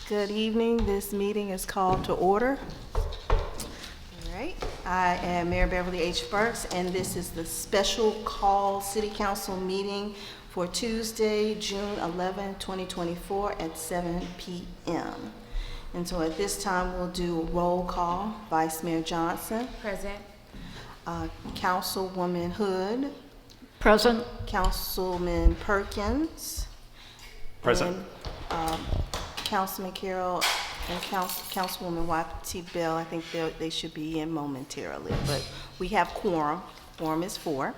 Good evening. This meeting is called to order. All right. I am Mayor Beverly H. Burks, and this is the special call City Council meeting for Tuesday, June 11, 2024 at 7 p.m. And so at this time, we'll do a roll call. Vice Mayor Johnson. Present. Councilwoman Hood. Present. Councilman Perkins. Present. And, Councilman Carroll and Councilwoman Wapiti Bell, I think they should be in momentarily, but we have quorum. Quorum is 4.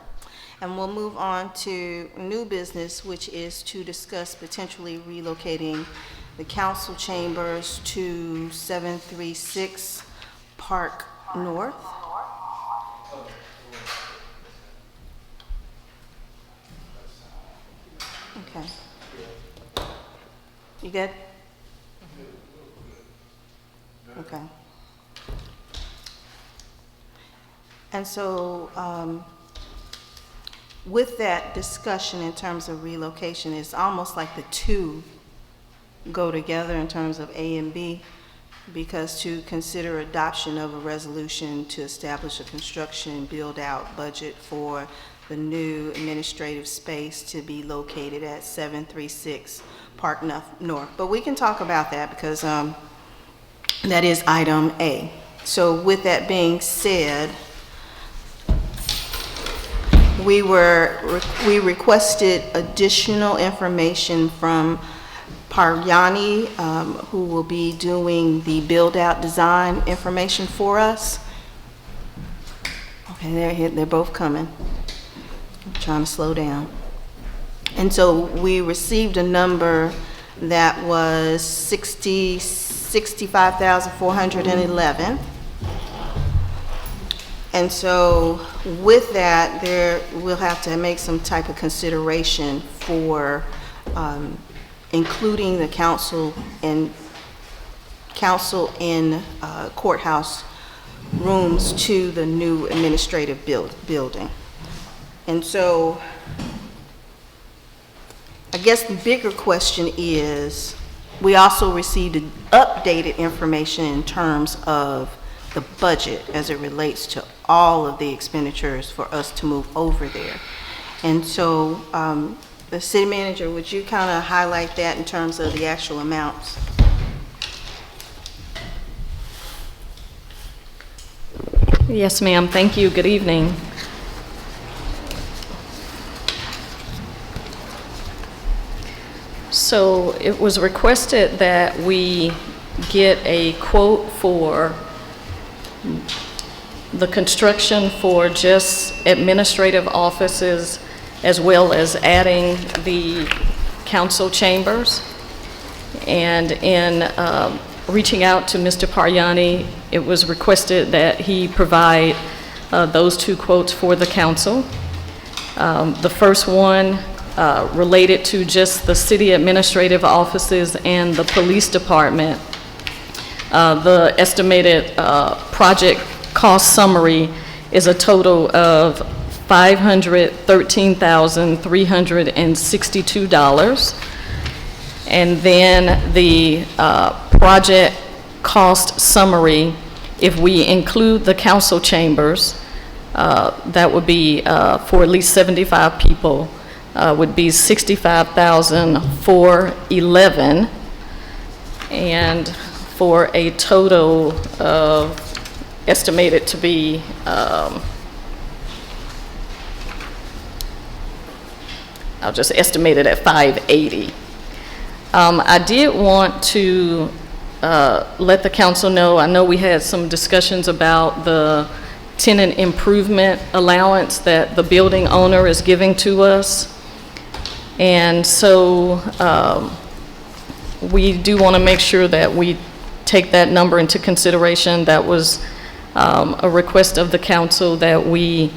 And we'll move on to new business, which is to discuss potentially relocating the council chambers to 736 Park North. Okay. You good? Okay. And so with that discussion in terms of relocation, it's almost like the two go together in terms of A and B, because to consider adoption of a resolution to establish a construction build-out budget for the new administrative space to be located at 736 Park North. But we can talk about that because that is item A. So with that being said, we requested additional information from Paryani, who will be doing the build-out design information for us. Okay, they're both coming. I'm trying to slow down. And so we received a number that was $65,411. And so with that, we'll have to make some type of consideration for including the council in courthouse rooms to the new administrative building. And so I guess the bigger question is, we also received updated information in terms of the budget as it relates to all of the expenditures for us to move over there. And so the city manager, would you kind of highlight that in terms of the actual amounts? Yes, ma'am. Thank you. Good evening. So it was requested that we get a quote for the construction for just administrative offices, as well as adding the council chambers. And in reaching out to Mr. Paryani, it was requested that he provide those 2 quotes for the council. The first one related to just the city administrative offices and the police department. The estimated project cost summary is a total of $513,362. And then the project cost summary, if we include the council chambers, that would be for at least 75 people, would be $65,411, and for a total of estimated to be I'll just estimate it at $580. I did want to let the council know, I know we had some discussions about the tenant improvement allowance that the building owner is giving to us. And so we do want to make sure that we take that number into consideration. That was a request of the council that we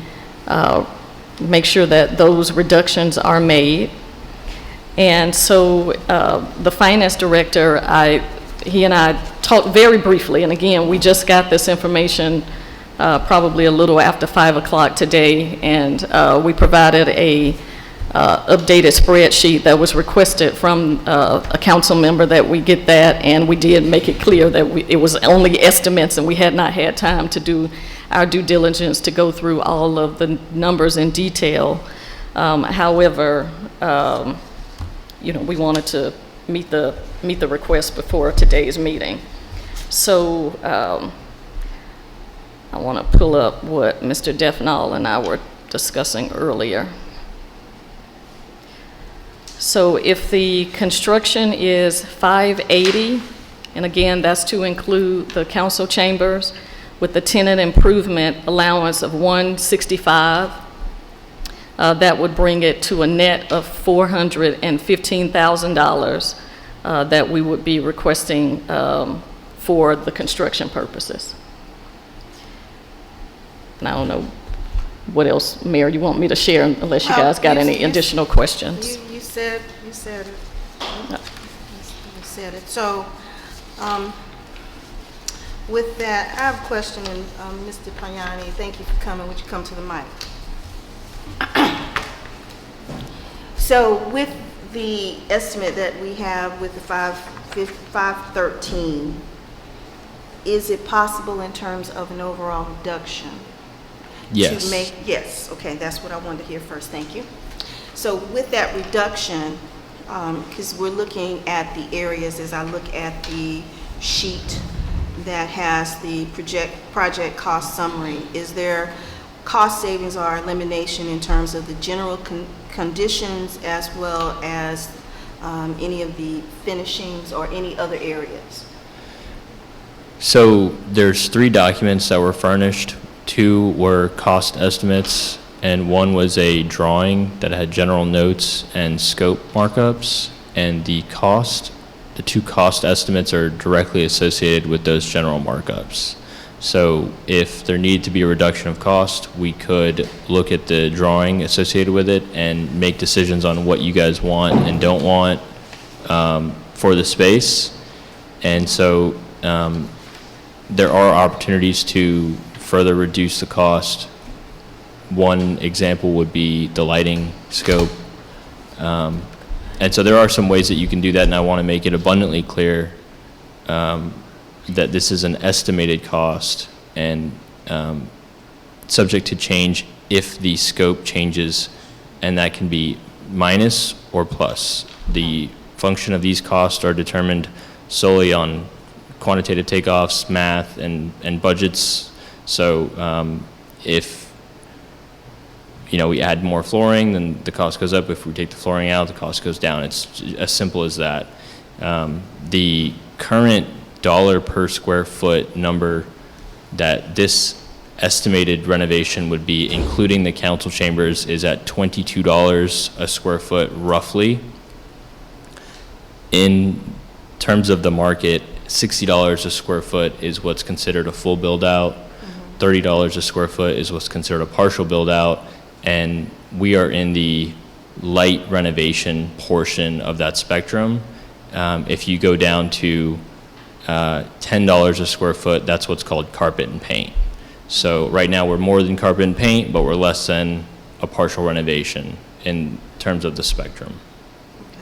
make sure that those reductions are made. And so the finance director, he and I talked very briefly, and again, we just got this information probably a little after 5 o'clock today, and we provided a updated spreadsheet that was requested from a council member that we get that, and we did make it clear that it was only estimates and we had not had time to do our due diligence to go through all of the numbers in detail. However, you know, we wanted to meet the request before today's meeting. So I want to pull up what Mr. Defnall and I were discussing earlier. So if the construction is 580, and again, that's to include the council chambers, with the tenant improvement allowance of 165, that would bring it to a net of $415,000 that we would be requesting for the construction purposes. And I don't know what else, Mayor, you want me to share, unless you guys got any additional questions. You said it. You said it. So, with that, I have a question, and Mr. Payani, thank you for coming. Would you come to the mic? So, with the estimate that we have with the 513, is it possible in terms of an overall reduction? Yes. Yes, okay, that's what I wanted to hear first, thank you. So with that reduction, because we're looking at the areas, as I look at the sheet that has the project cost summary, is there cost savings or elimination in terms of the general conditions as well as any of the finishings or any other areas? So there's 3 documents that were furnished. 2 were cost estimates, and 1 was a drawing that had general notes and scope markups. And the 2 cost estimates are directly associated with those general markups. So if there needed to be a reduction of cost, we could look at the drawing associated with it and make decisions on what you guys want and don't want for the space. And so there are opportunities to further reduce the cost. One example would be the lighting scope. And so there are some ways that you can do that, and I want to make it abundantly clear that this is an estimated cost and subject to change if the scope changes, and that can be minus or plus. The function of these costs are determined solely on quantitative takeoffs, math, and budgets. So if we add more flooring, then the cost goes up. If we take the flooring out, the cost goes down. It's as simple as that. The current dollar per square foot number that this estimated renovation would be, including the council chambers, is at $22 a square foot, roughly. In terms of the market, $60 a square foot is what's considered a full build out. $30 a square foot is what's considered a partial build out. And we are in the light renovation portion of that spectrum. If you go down to $10 a square foot, that's what's called carpet and paint. So right now we're more than carpet and paint, but we're less than a partial renovation in terms of the spectrum. Okay.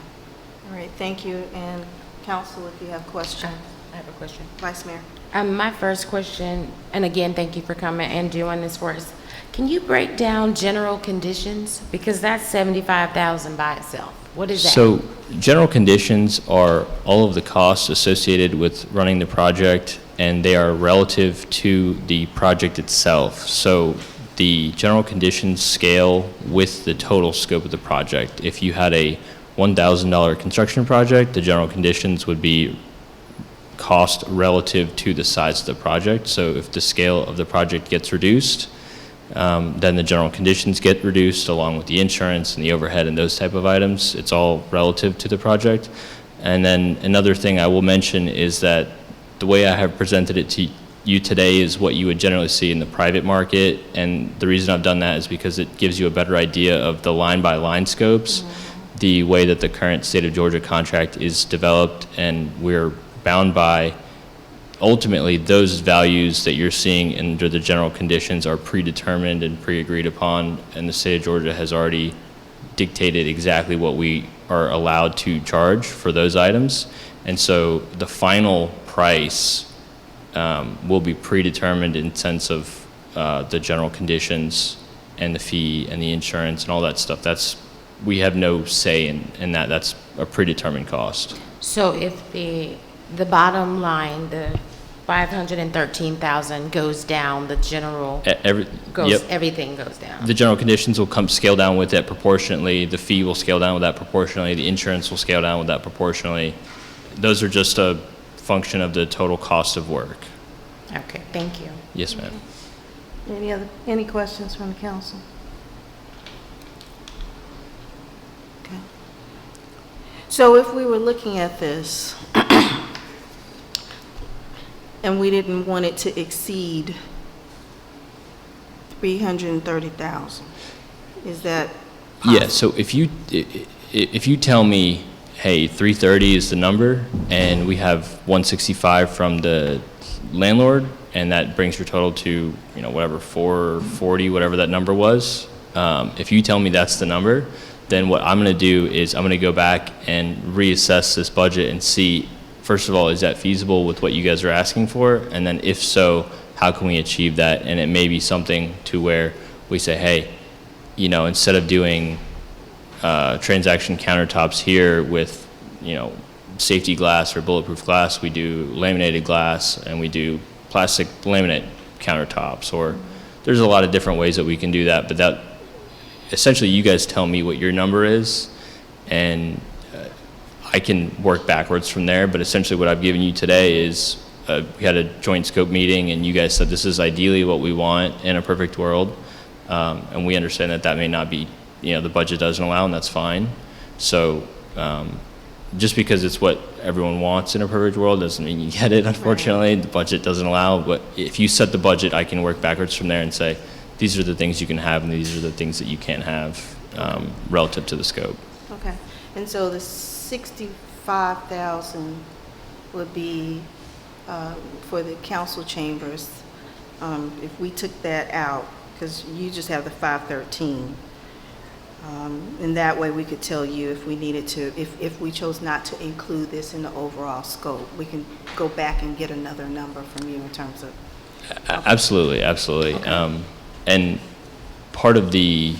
All right, thank you. And council, if you have questions. I have a question. Vice Mayor. My first question, and again, thank you for coming and doing this for us. Can you break down general conditions? Because that's $75,000 by itself. What is that? So general conditions are all of the costs associated with running the project, and they are relative to the project itself. So the general conditions scale with the total scope of the project. If you had a $1,000 construction project, the general conditions would be cost relative to the size of the project. So if the scale of the project gets reduced, then the general conditions get reduced along with the insurance and the overhead and those type of items. It's all relative to the project. And then another thing I will mention is that the way I have presented it to you today is what you would generally see in the private market. And the reason I've done that is because it gives you a better idea of the line-by-line scopes, the way that the current state of Georgia contract is developed, and we're bound by ultimately, those values that you're seeing under the general conditions are predetermined and pre-agreed upon, and the state of Georgia has already dictated exactly what we are allowed to charge for those items. And so the final price will be predetermined in sense of the general conditions and the fee and the insurance and all that stuff. We have no say in that. That's a predetermined cost. So if the bottom line, the 513,000 goes down, the general everything goes down. The general conditions will scale down with that proportionately. The fee will scale down with that proportionally. The insurance will scale down with that proportionally. Those are just a function of the total cost of work. Okay, thank you. Yes, ma'am. Any questions from the council? Okay. So if we were looking at this and we didn't want it to exceed 330,000, is that possible? Yeah, so if you tell me, hey, 330 is the number, and we have 165 from the landlord, and that brings your total to, whatever, 440, whatever that number was. If you tell me that's the number, then what I'm going to do is I'm going to go back and reassess this budget and see, first of all, is that feasible with what you guys are asking for? And then if so, how can we achieve that? And it may be something to where we say, hey, instead of doing transaction countertops here with, safety glass or bulletproof glass, we do laminated glass, and we do plastic laminate countertops, or there's a lot of different ways that we can do that. But that, essentially, you guys tell me what your number is, and I can work backwards from there. But essentially what I've given you today is we had a joint scope meeting, and you guys said this is ideally what we want in a perfect world, and we understand that may not be, the budget doesn't allow, and that's fine. So just because it's what everyone wants in a perfect world doesn't mean you get it, unfortunately. Right. The budget doesn't allow, but if you set the budget, I can work backwards from there and say, these are the things you can have, and these are the things that you can't have relative to the scope. Okay. And so the 65,000 would be for the council chambers. If we took that out, because you just have the 513, and that way we could tell you if we needed to, if we chose not to include this in the overall scope, we can go back and get another number from you in terms of. Okay. Absolutely. Okay. And part of the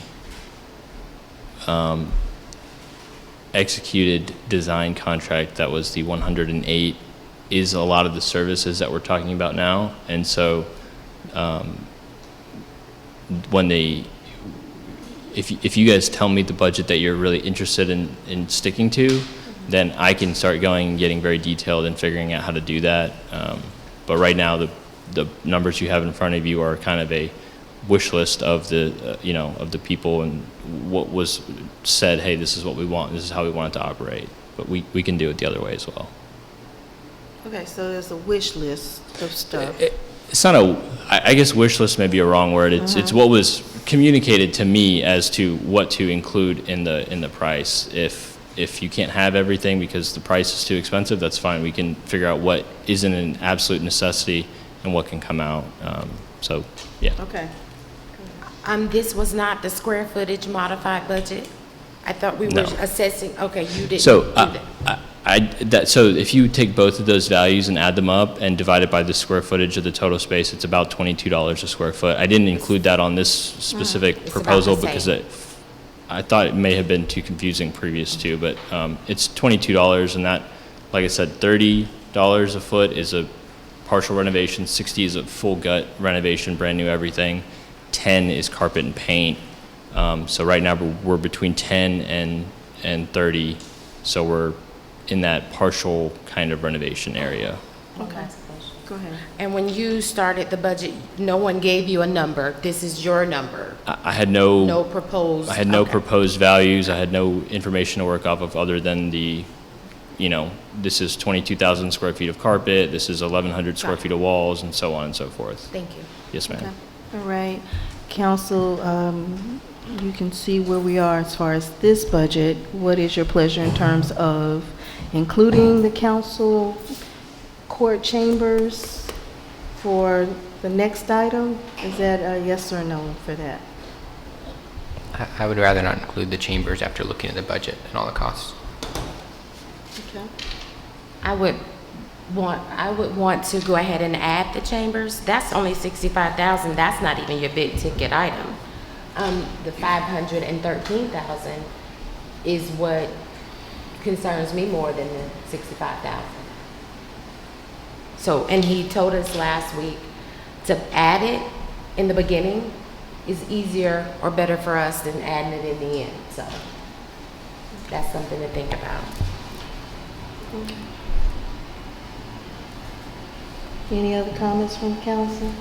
executed design contract that was the 108 is a lot of the services that we're talking about now. And so if you guys tell me the budget that you're really interested in sticking to, then I can start going and getting very detailed and figuring out how to do that. But right now, the numbers you have in front of you are kind of a wish list of the of the people and what was said. Hey, this is what we want. This is how we want it to operate. But we can do it the other way as well. Okay, so there's a wish list of stuff. It's not I guess wish list may be a wrong word. It's what was communicated to me as to what to include in the price. If you can't have everything because the price is too expensive, that's fine. We can figure out what isn't an absolute necessity and what can come out. So, yeah. Okay. This was not the square footage modified budget? I thought we were assessing, okay, you didn't. So, so if you take both of those values and add them up and divide it by the square footage of the total space, it's about $22 a square foot. I didn't include that on this specific proposal because I thought it may have been too confusing previous to, but it's $22, and that, like I said, $30 a foot is a partial renovation, 60 is a full gut renovation, brand new everything, 10 is carpet and paint. So right now we're between 10 and 30, so we're in that partial kind of renovation area. Okay. Go ahead. And when you started the budget, no one gave you a number. This is your number. I had no proposed. I had no proposed values. I had no information to work off of other than this is 22,000 square feet of carpet. This is 1,100 square feet of walls, and so on and so forth. Thank you. Yes, ma'am. Okay. All right, council. You can see where we are as far as this budget. What is your pleasure in terms of including the council court chambers for the next item? Is that a yes or no for that? I would rather not include the chambers after looking at the budget and all the costs. Okay. I would want to go ahead and add the chambers. That's only 65,000. That's not even your big ticket item. The 513,000 is what concerns me more than the 65,000. So, and he told us last week to add it in the beginning is easier or better for us than adding it in the end. So that's something to think about. Any other comments from council?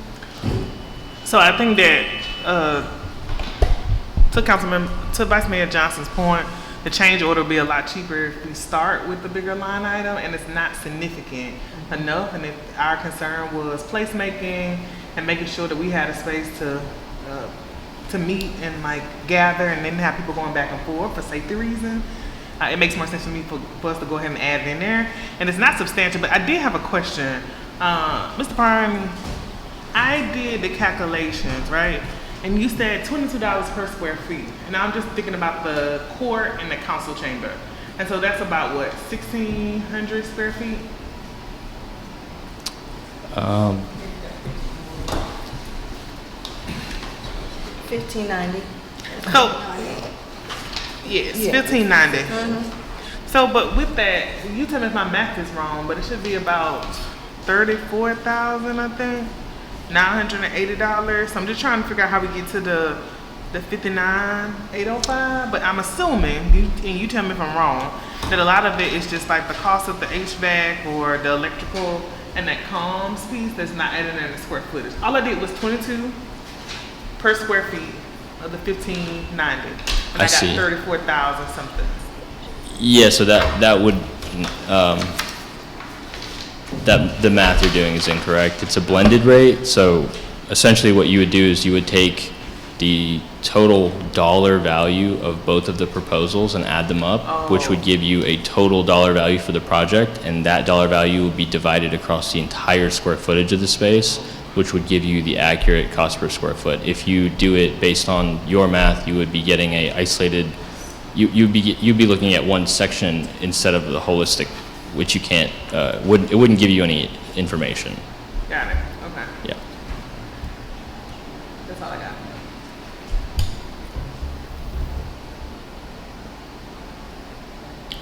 So I think that to Vice Mayor Johnson's point, the change order will be a lot cheaper if we start with the bigger line item and it's not significant enough. And if our concern was placemaking and making sure that we had a space to meet and like gather and then have people going back and forth for safety reasons, it makes more sense for me for us to go ahead and add it in there. And it's not substantial, but I did have a question. Mr. Parham, I did the calculations, right? And you said $22 per square feet. And I'm just thinking about the court and the council chamber. And so that's about what, 1,600 square feet? $1,590. So, yes, $1,590. So, but with that, you tell me if my math is wrong, but it should be about $34,000, I think, $980. So I'm just trying to figure out how we get to the $59,805. But I'm assuming, and you tell me if I'm wrong, that a lot of it is just like the cost of the HVAC or the electrical and that comms piece that's not added in the square footage. All I did was 22 per square feet of the $1,590, and I got see. 34,000 something. Yeah, so that would, that the math you're doing is incorrect. It's a blended rate, so essentially what you would do is you would take the total dollar value of both of the proposals and add them up, which would give you a total dollar value for the project, and that dollar value would be divided across the entire square footage of the space, which would give you the accurate cost per square foot. If you do it based on your math, you would be getting a isolated, you'd be looking at one section instead of the holistic, which you can't, it wouldn't give you any information. Got it. Okay. Yeah. That's all I got.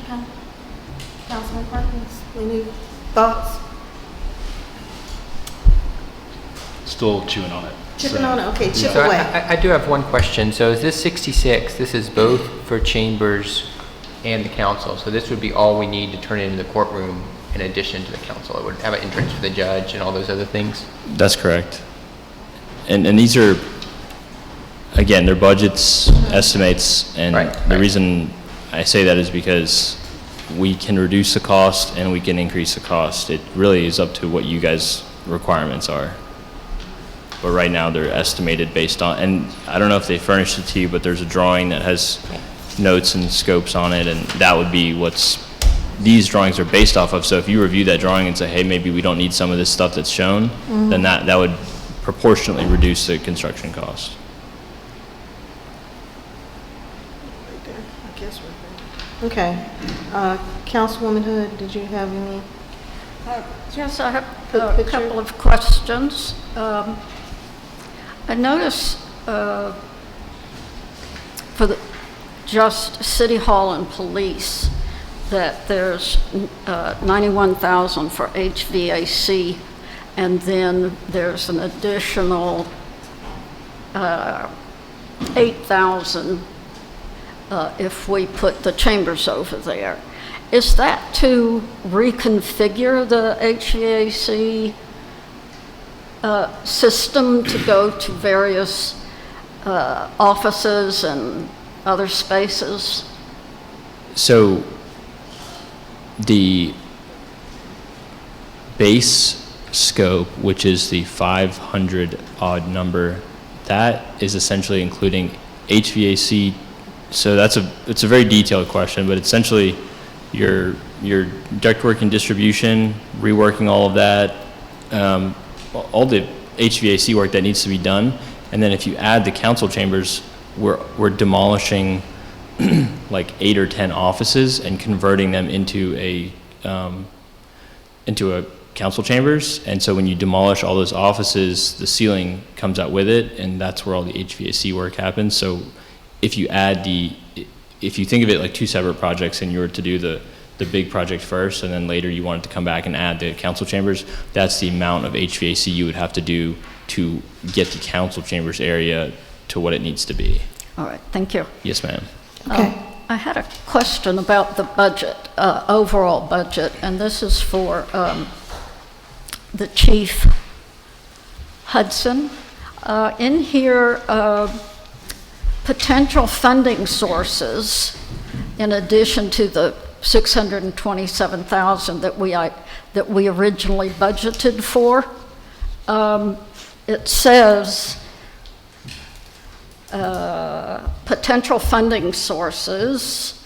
Okay. Councilman Perkins, any thoughts? Still chewing on it. Chipping on it, okay, chip So away. I do have one question. So is this 66, this is both for chambers and the council. So this would be all we need to turn it into the courtroom in addition to the council. It would have an entrance for the judge and all those other things. That's correct. And these are, again, they're budgets, estimates, and the reason I say that is because we can reduce the cost and we can increase the cost. It really is up to what you guys' requirements are. But right now they're estimated based on, and I don't know if they furnished it to you, but there's a drawing that has notes and scopes on it, and that would be what's these drawings are based off of. So if you review that drawing and say, hey, maybe we don't need some of this stuff that's shown, then that would proportionately reduce the construction cost. Right there. I guess we're good. Okay. Councilwoman Hood, did you have any? Yes, I have Quick a picture. couple of questions. I noticed for just City Hall and Police that there's $91,000 for HVAC, and then there's an additional $8,000 if we put the chambers over there. Is that to reconfigure the HVAC system to go to various offices and other spaces? So the base scope, which is the 500 odd number, that is essentially including HVAC. So it's a very detailed question, but essentially your ductwork and distribution, reworking all of that, all the HVAC work that needs to be done. And then if you add the council chambers, we're demolishing like 8 or 10 offices and converting them into a council chambers. And so when you demolish all those offices, the ceiling comes out with it, and that's where all the HVAC work happens. So if you think of it like 2 separate projects, and you were to do the big project first, and then later you wanted to come back and add the council chambers, that's the amount of HVAC you would have to do to get the council chambers area to what it needs to be. All right, thank you. Yes, ma'am. Okay. I had a question about the budget, overall budget, and this is for the Chief Hudson. In here, potential funding sources, in addition to the $627,000 that we originally budgeted for. It says potential funding sources,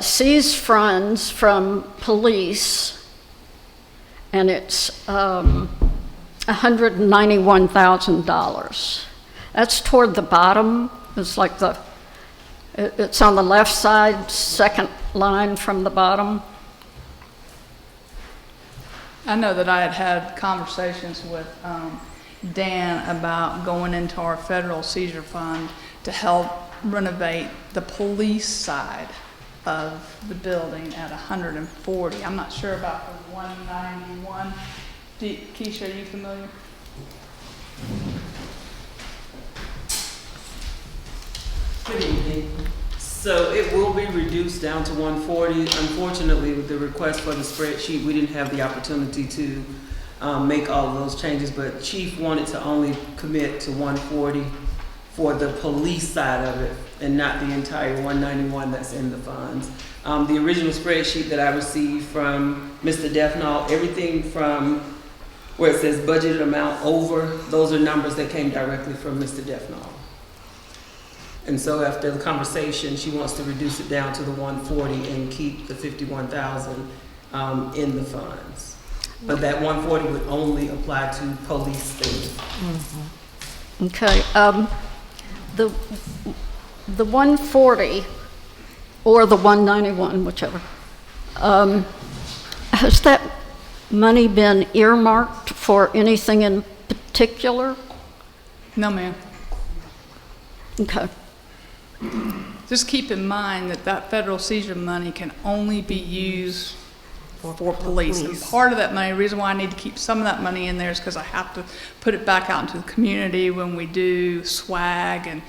seized funds from police, and it's $191,000. That's toward the bottom. It's like it's on the left side, second line from the bottom. I know that I had had conversations with Dan about going into our federal seizure fund to help renovate the police side of the building at 140. I'm not sure about the 191. Keisha, are you familiar? Good evening. So it will be reduced down to 140. Unfortunately, with the request for the spreadsheet, we didn't have the opportunity to make all of those changes, but Chief wanted to only commit to 140 for the police side of it and not the entire 191 that's in the funds. The original spreadsheet that I received from Mr. Defnall, everything from where it says budgeted amount over, those are numbers that came directly from Mr. Defnall. And so after the conversation, she wants to reduce it down to the 140 and keep the 51,000 in the funds. But that 140 would only apply to police things. Mm-hmm. Okay. The 140 or the 191, whichever. Has that money been earmarked for anything in particular? No, ma'am. Okay. Just keep in mind that federal seizure money can only be used for police. And part of that money, the reason why I need to keep some of that money in there is because I have to put it back out into the community when we do swag and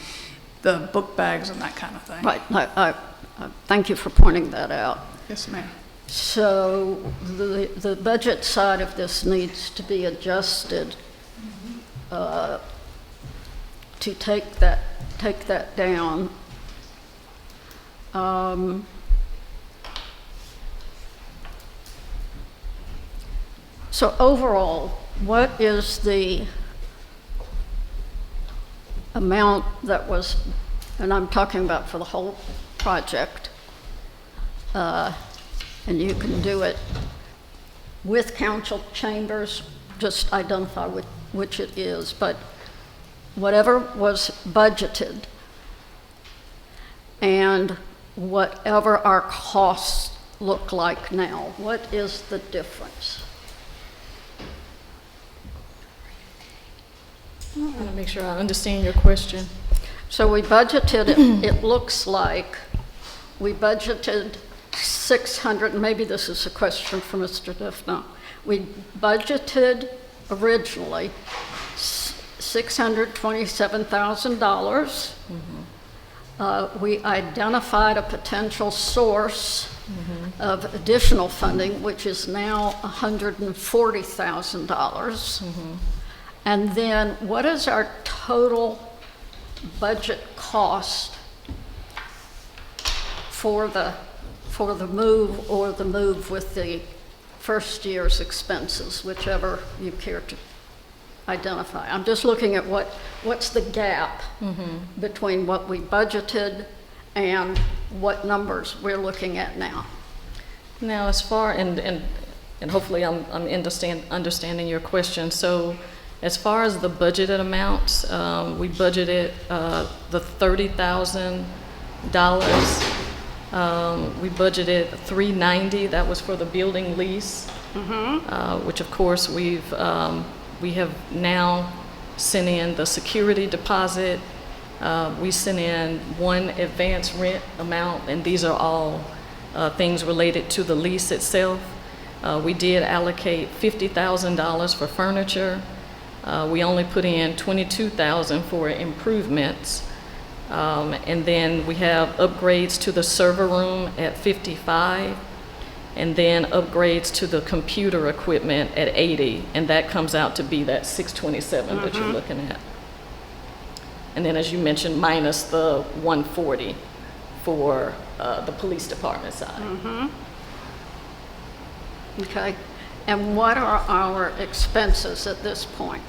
the book bags and that kind of thing. Right. I thank you for pointing that out. Yes, ma'am. So the budget side of this needs to be adjusted to take that down. So overall, what is the amount that was, and I'm talking about for the whole project, and you can do it with council chambers, just identify which it is, but whatever was budgeted and whatever our costs look like now, what is the difference? I want to make sure I understand your question. So we budgeted, it looks like we budgeted 600, maybe this is a question for Mr. Defno. We budgeted originally $627,000. We identified a potential source of additional funding, which is now $140,000. And then what is our total budget cost for the move or the move with the first year's expenses, whichever you care to identify? I'm just looking at what's the gap between what we budgeted and what numbers we're looking at now. Now, as far, and hopefully I'm understanding your question. So as far as the budgeted amounts, we budgeted the $30,000. We budgeted $390, that was for the building lease, which of course we have now sent in the security deposit. We sent in one advance rent amount, and these are all things related to the lease itself. We did allocate $50,000 for furniture. We only put in $22,000 for improvements. And then we have upgrades to the server room at $55,000, and then upgrades to the computer equipment at $80,000, and that comes out to be that $627 that you're looking at. And then, as you mentioned, minus the $140 for the police department side. Okay. And what are our expenses at this point?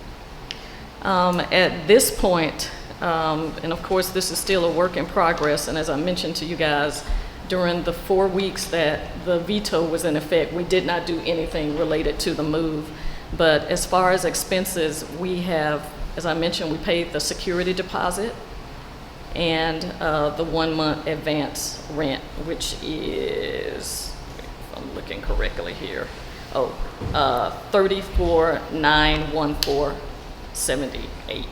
At this point, and of course, this is still a work in progress, and as I mentioned to you guys, during the 4 weeks that the veto was in effect, we did not do anything related to the move. But as far as expenses, we have, as I mentioned, we paid the security deposit and the 1 month advance rent, which is, if I'm looking correctly here, $34,914.78.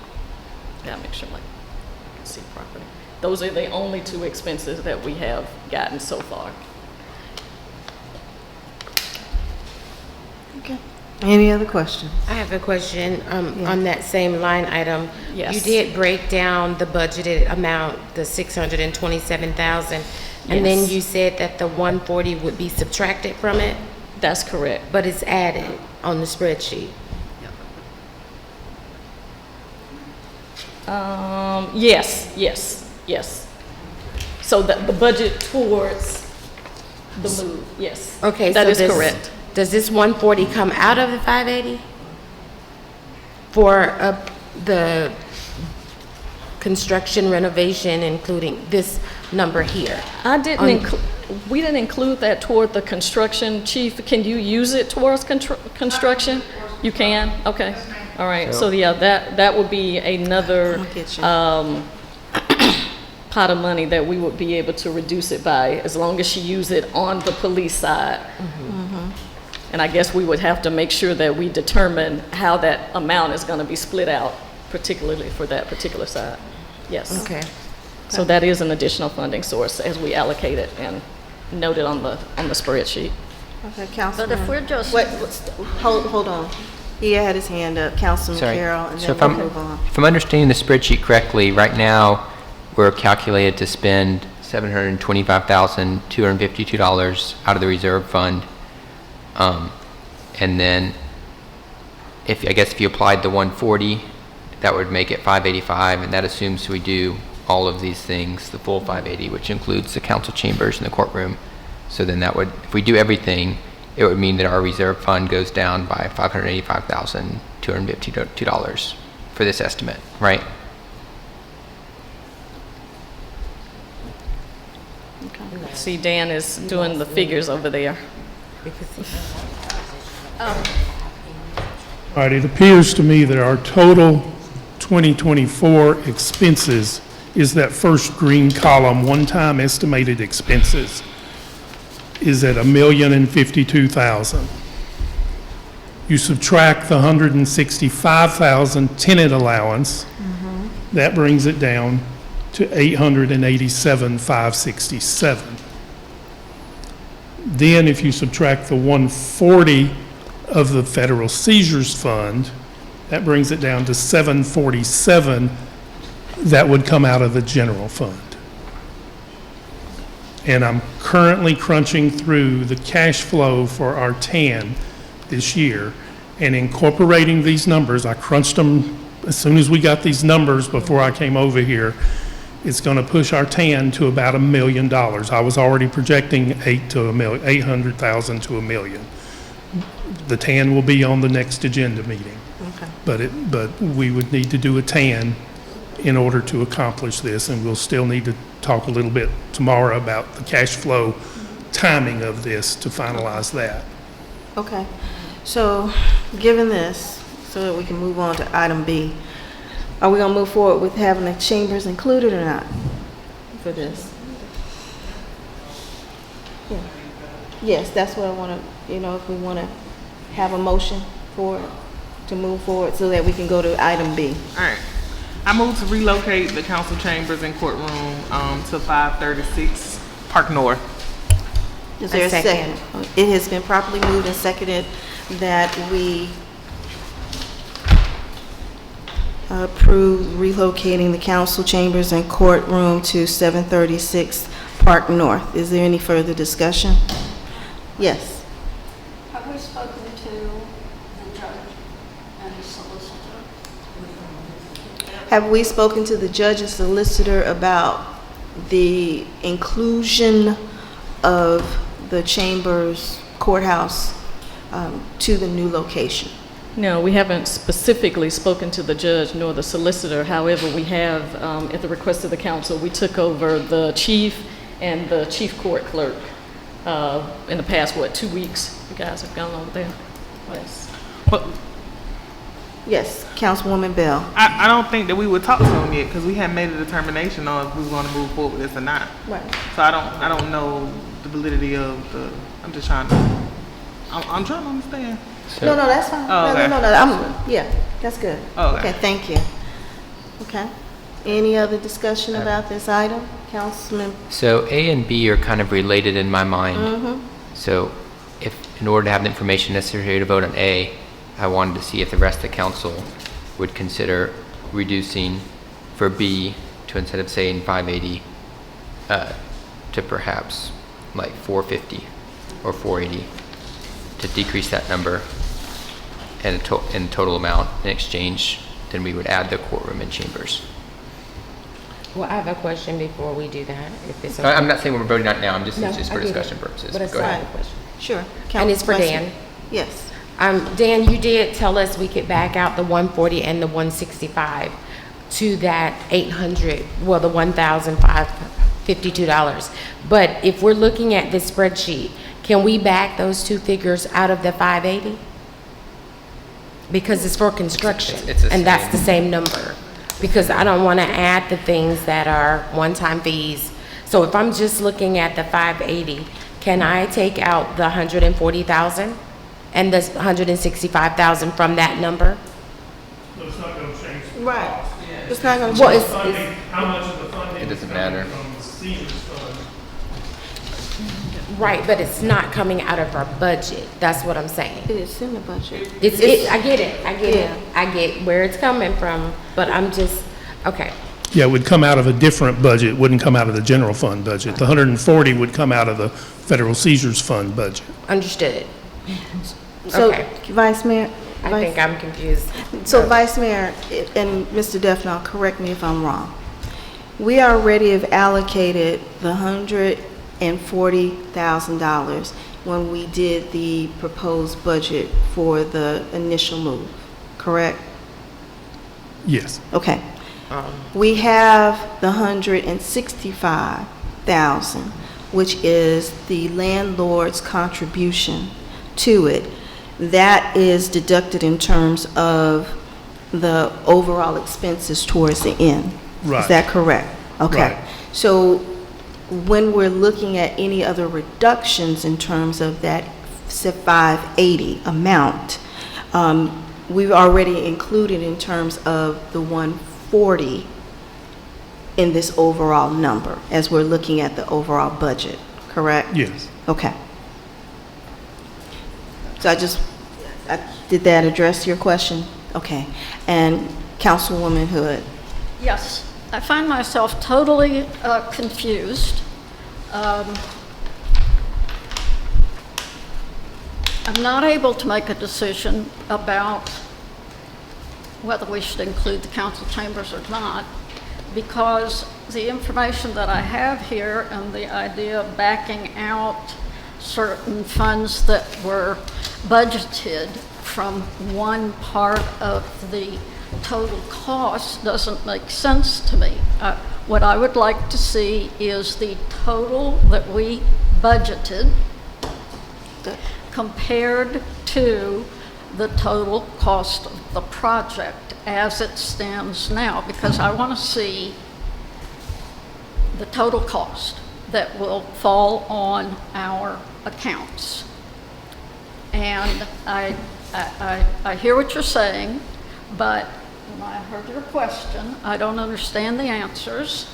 Gotta make sure I can see properly. Those are the only two expenses that we have gotten so far. Okay. Any other questions? I have a question on that same line item. Yes. You did break down the budgeted amount, the $627,000, and then Yes. you said that the $140 would be subtracted from it, That's correct. but it's added on the spreadsheet. Yes. So the budget towards the move, yes. Okay, That so is this- correct. Does this 140 come out of the 580 for the construction renovation, including this number here? We didn't include that toward the construction, Chief. Can you use it towards construction? You can? Okay. All right. So yeah, that would be another I'll get you. pot of money that we would be able to reduce it by, as long as she use it on the police side. And I guess we would have to make sure that we determine how that amount is going to be split out, particularly for that particular side. Yes. Okay. So that is an additional funding source as we allocate it and note it on the spreadsheet. Okay, But Councilman. if we're just, Hold on. He had his hand up, Councilman Sorry. Carroll, and So then we'll move on. if I'm understanding the spreadsheet correctly, right now, we're calculated to spend $725,252 out of the reserve fund. And then, I guess if you applied the 140, that would make it 585, and that assumes we do all of these things, the full 580, which includes the council chambers and the courtroom. So then that would, if we do everything, it would mean that our reserve fund goes down by $585,252 for this estimate, right? See, Dan is doing the figures over there. All right, it appears to me that our total 2024 expenses is that first green column, one-time estimated expenses, is at $1,052,000. You subtract the $165,000 tenant allowance, that brings it down to $887,567. Then if you subtract the 140 of the federal seizures fund, that brings it down to 747. That would come out of the general fund. And I'm currently crunching through the cash flow for our TAN this year and incorporating these numbers. I crunched them as soon as we got these numbers before I came over here. It's going to push our TAN to about $1 million. I was already projecting 800,000 to $1 million. The TAN will be on the next agenda meeting. Okay. But we would need to do a TAN in order to accomplish this, and we'll still need to talk a little bit tomorrow about the cash flow timing of this to finalize that. Okay, so given this, so that we can move on to item B, are we gonna move forward with having the chambers included or not for this? Yeah. Yes, that's what I wanna, if we wanna have a motion for it, to move forward so that we can go to item B. All right. I move to relocate the council chambers and courtroom to 536 Park North. Is there a second? It has been properly moved and seconded that we approve relocating the council chambers and courtroom to 736 Park North. Is there any further discussion? Yes. Have we spoken to the judge and the solicitor? Have we spoken to the judge and solicitor about the inclusion of the chambers courthouse to the new location? No, we haven't specifically spoken to the judge nor the solicitor. However, we have, at the request of the council, we took over the chief and the chief court clerk in the past, 2 weeks? You guys have gone over there? Yes. But Yes, Councilwoman Bell. I don't think that we would talk to them yet because we haven't made a determination on if we were going to move forward with this or not. Right. So I don't know the validity of the. I'm just trying to. I'm trying to understand. No, that's fine. Oh, okay. No. Yeah, that's good. Oh, okay. Okay, thank you. Okay. Any other discussion about this item? Councilman? So A and B are kind of related in my mind. Mm-hmm. So if, in order to have the information necessary to vote on A, I wanted to see if the rest of the council would consider reducing for B to, instead of saying 580, to perhaps like 450 or 480, to decrease that number and in total amount. In exchange, then we would add the courtroom and chambers. Well, I have a question before we do that, if it's okay. I'm not saying we're voting on it now, it's No, just I for get it. discussion purposes. But I Go still ahead. have a question. Sure. And it's for Vice- Dan. Yes. Dan, you did tell us we could back out the 140 and the 165 to that 800, well, the $1,552. But if we're looking at this spreadsheet, can we back those two figures out of the 580? Because it's for construction, It's the and that's same. the same number. Because I don't want to add the things that are one-time fees. So if I'm just looking at the 580, can I take out the 140,000 and the 165,000 from that number? So it's not going to change the Right. cost. It's not going to Well, change. Funding, how much of the funding It is doesn't coming matter. from the Caesar's fund? Right, but it's not coming out of our budget. That's what I'm saying. It is in the budget. I get it. Yeah. I get where it's coming from, but I'm just, okay. Yeah, it would come out of a different budget, it wouldn't come out of the general fund budget. The 140 would come out of the federal Caesar's fund budget. Understood. So, Okay. Vice Mayor? I think I'm confused. So Vice Mayor and Mr. Defnall, correct me if I'm wrong. We already have allocated the $140,000 when we did the proposed budget for the initial move, correct? Yes. Okay. We have the $165,000, which is the landlord's contribution to it. That is deducted in terms of the overall expenses towards the end. Right. Is that correct? Okay. Right. So when we're looking at any other reductions in terms of that 580 amount, we've already included in terms of the 140 in this overall number as we're looking at the overall budget, correct? Yes. Okay. So did that address your question? Okay. And Councilwoman Hood? Yes, I find myself totally confused. I'm not able to make a decision about whether we should include the council chambers or not, because the information that I have here and the idea of backing out certain funds that were budgeted from one part of the total cost doesn't make sense to me. What I would like to see is the total that we budgeted compared to the total cost of the project as it stands now, because I want to see the total cost that will fall on our accounts. And I hear what you're saying, but when I heard your question, I don't understand the answers.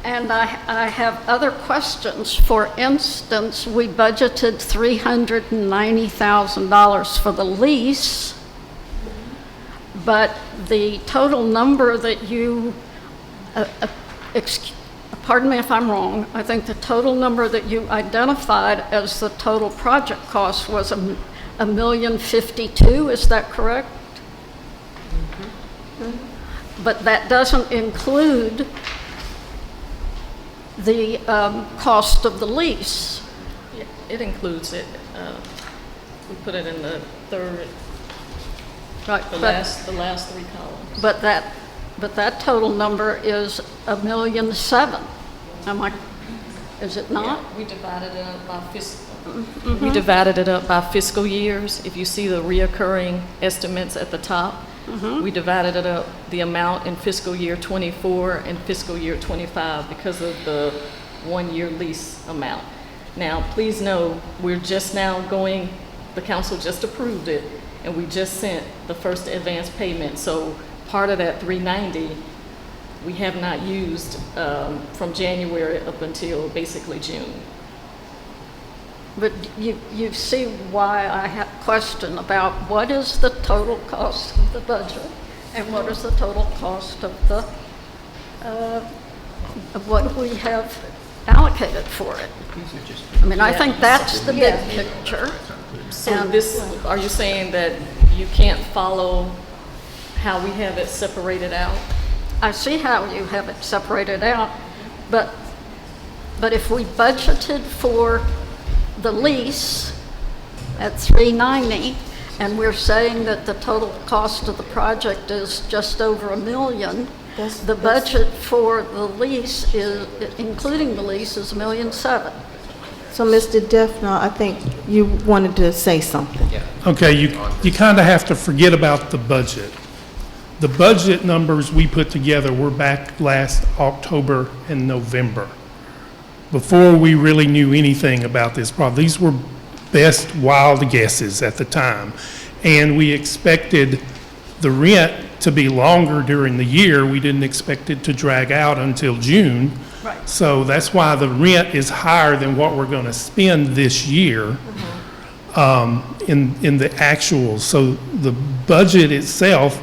And I have other questions. For instance, we budgeted $390,000 for the lease, but the total number that you, pardon me if I'm wrong, I think the total number that you identified as the total project cost was $1,052,000, is that correct? Mm-hmm. But that doesn't include the cost of the lease. It includes it. We put it in the third, Right, the last 3 columns. But that total number is $1,007,000. Am I? Is it not? Yeah, we divided it up by we divided it up by fiscal years. If you see the reoccurring estimates at the top, we divided it up, the amount in fiscal year 24 and fiscal year 25 because of the 1-year lease amount. Now, please know, we're just now going, the council just approved it, and we just sent the first advance payment. So part of that 390, we have not used from January up until basically June. But you see why I have a question about what is the total cost of the budget and what is the total cost of the of what we have allocated for it. I mean, I think that's the big picture. So are you saying that you can't follow how we have it separated out? I see how you have it separated out, but if we budgeted for the lease at $390,000, and we're saying that the total cost of the project is just over $1 million, the budget for the lease is, including the lease, is $1,007,000. So, Mr. Defno, I think you wanted to say something. Yeah. Okay, you kind of have to forget about the budget. The budget numbers we put together were back last October and November, before we really knew anything about this problem. These were best wild guesses at the time. And we expected the rent to be longer during the year. We didn't expect it to drag out until June. Right. So that's why the rent is higher than what we're going to spend this year in the actuals. So the budget itself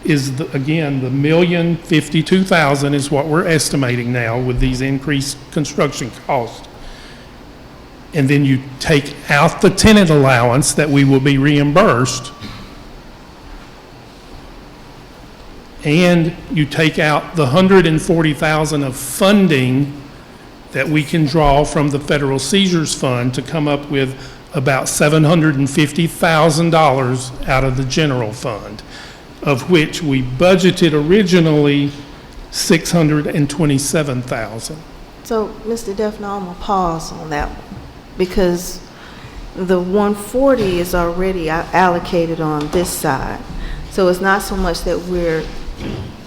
is, again, the $1,052,000 is what we're estimating now with these increased construction costs. And then you take out the tenant allowance that we will be reimbursed, and you take out the $140,000 of funding that we can draw from the Federal Seizures Fund to come up with about $750,000 out of the general fund, of which we budgeted originally $627,000. So, Mr. Defno, I'm gonna pause on that one, because the 140 is already allocated on this side. So it's not so much that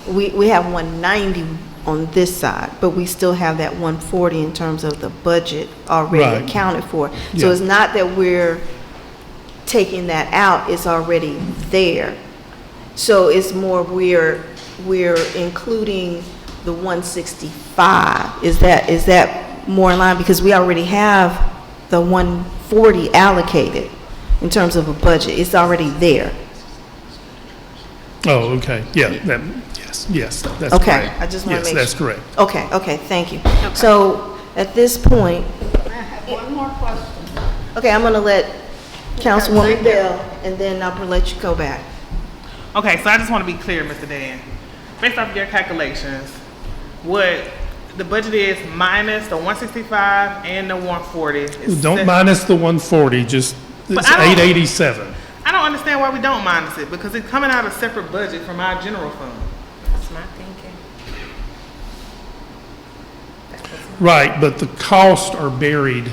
we have 190 on this side, but we still have that 140 in terms of the budget already Right. accounted for. Yeah. So it's not that we're taking that out, it's already there. So it's more we're including the 165. Is that more in line? Because we already have the 140 allocated in terms of a budget. It's already there. Oh, okay, yeah, yes, that's Okay, correct. I just want to Yes, make that's sure. correct. Okay, thank you. So at this point, I have one more question. okay, I'm going to let Councilwoman thank you. Bell, and then I'm going to let you go back. Okay, so I just want to be clear, Mr. Dan. Based off of your calculations, what the budget is minus the 165 and the 140. is Don't minus the 140, just, But it's I don't- 887. I don't understand why we don't minus it, because it's coming out of a separate budget from our general fund. That's my thinking. Right, but the costs are buried.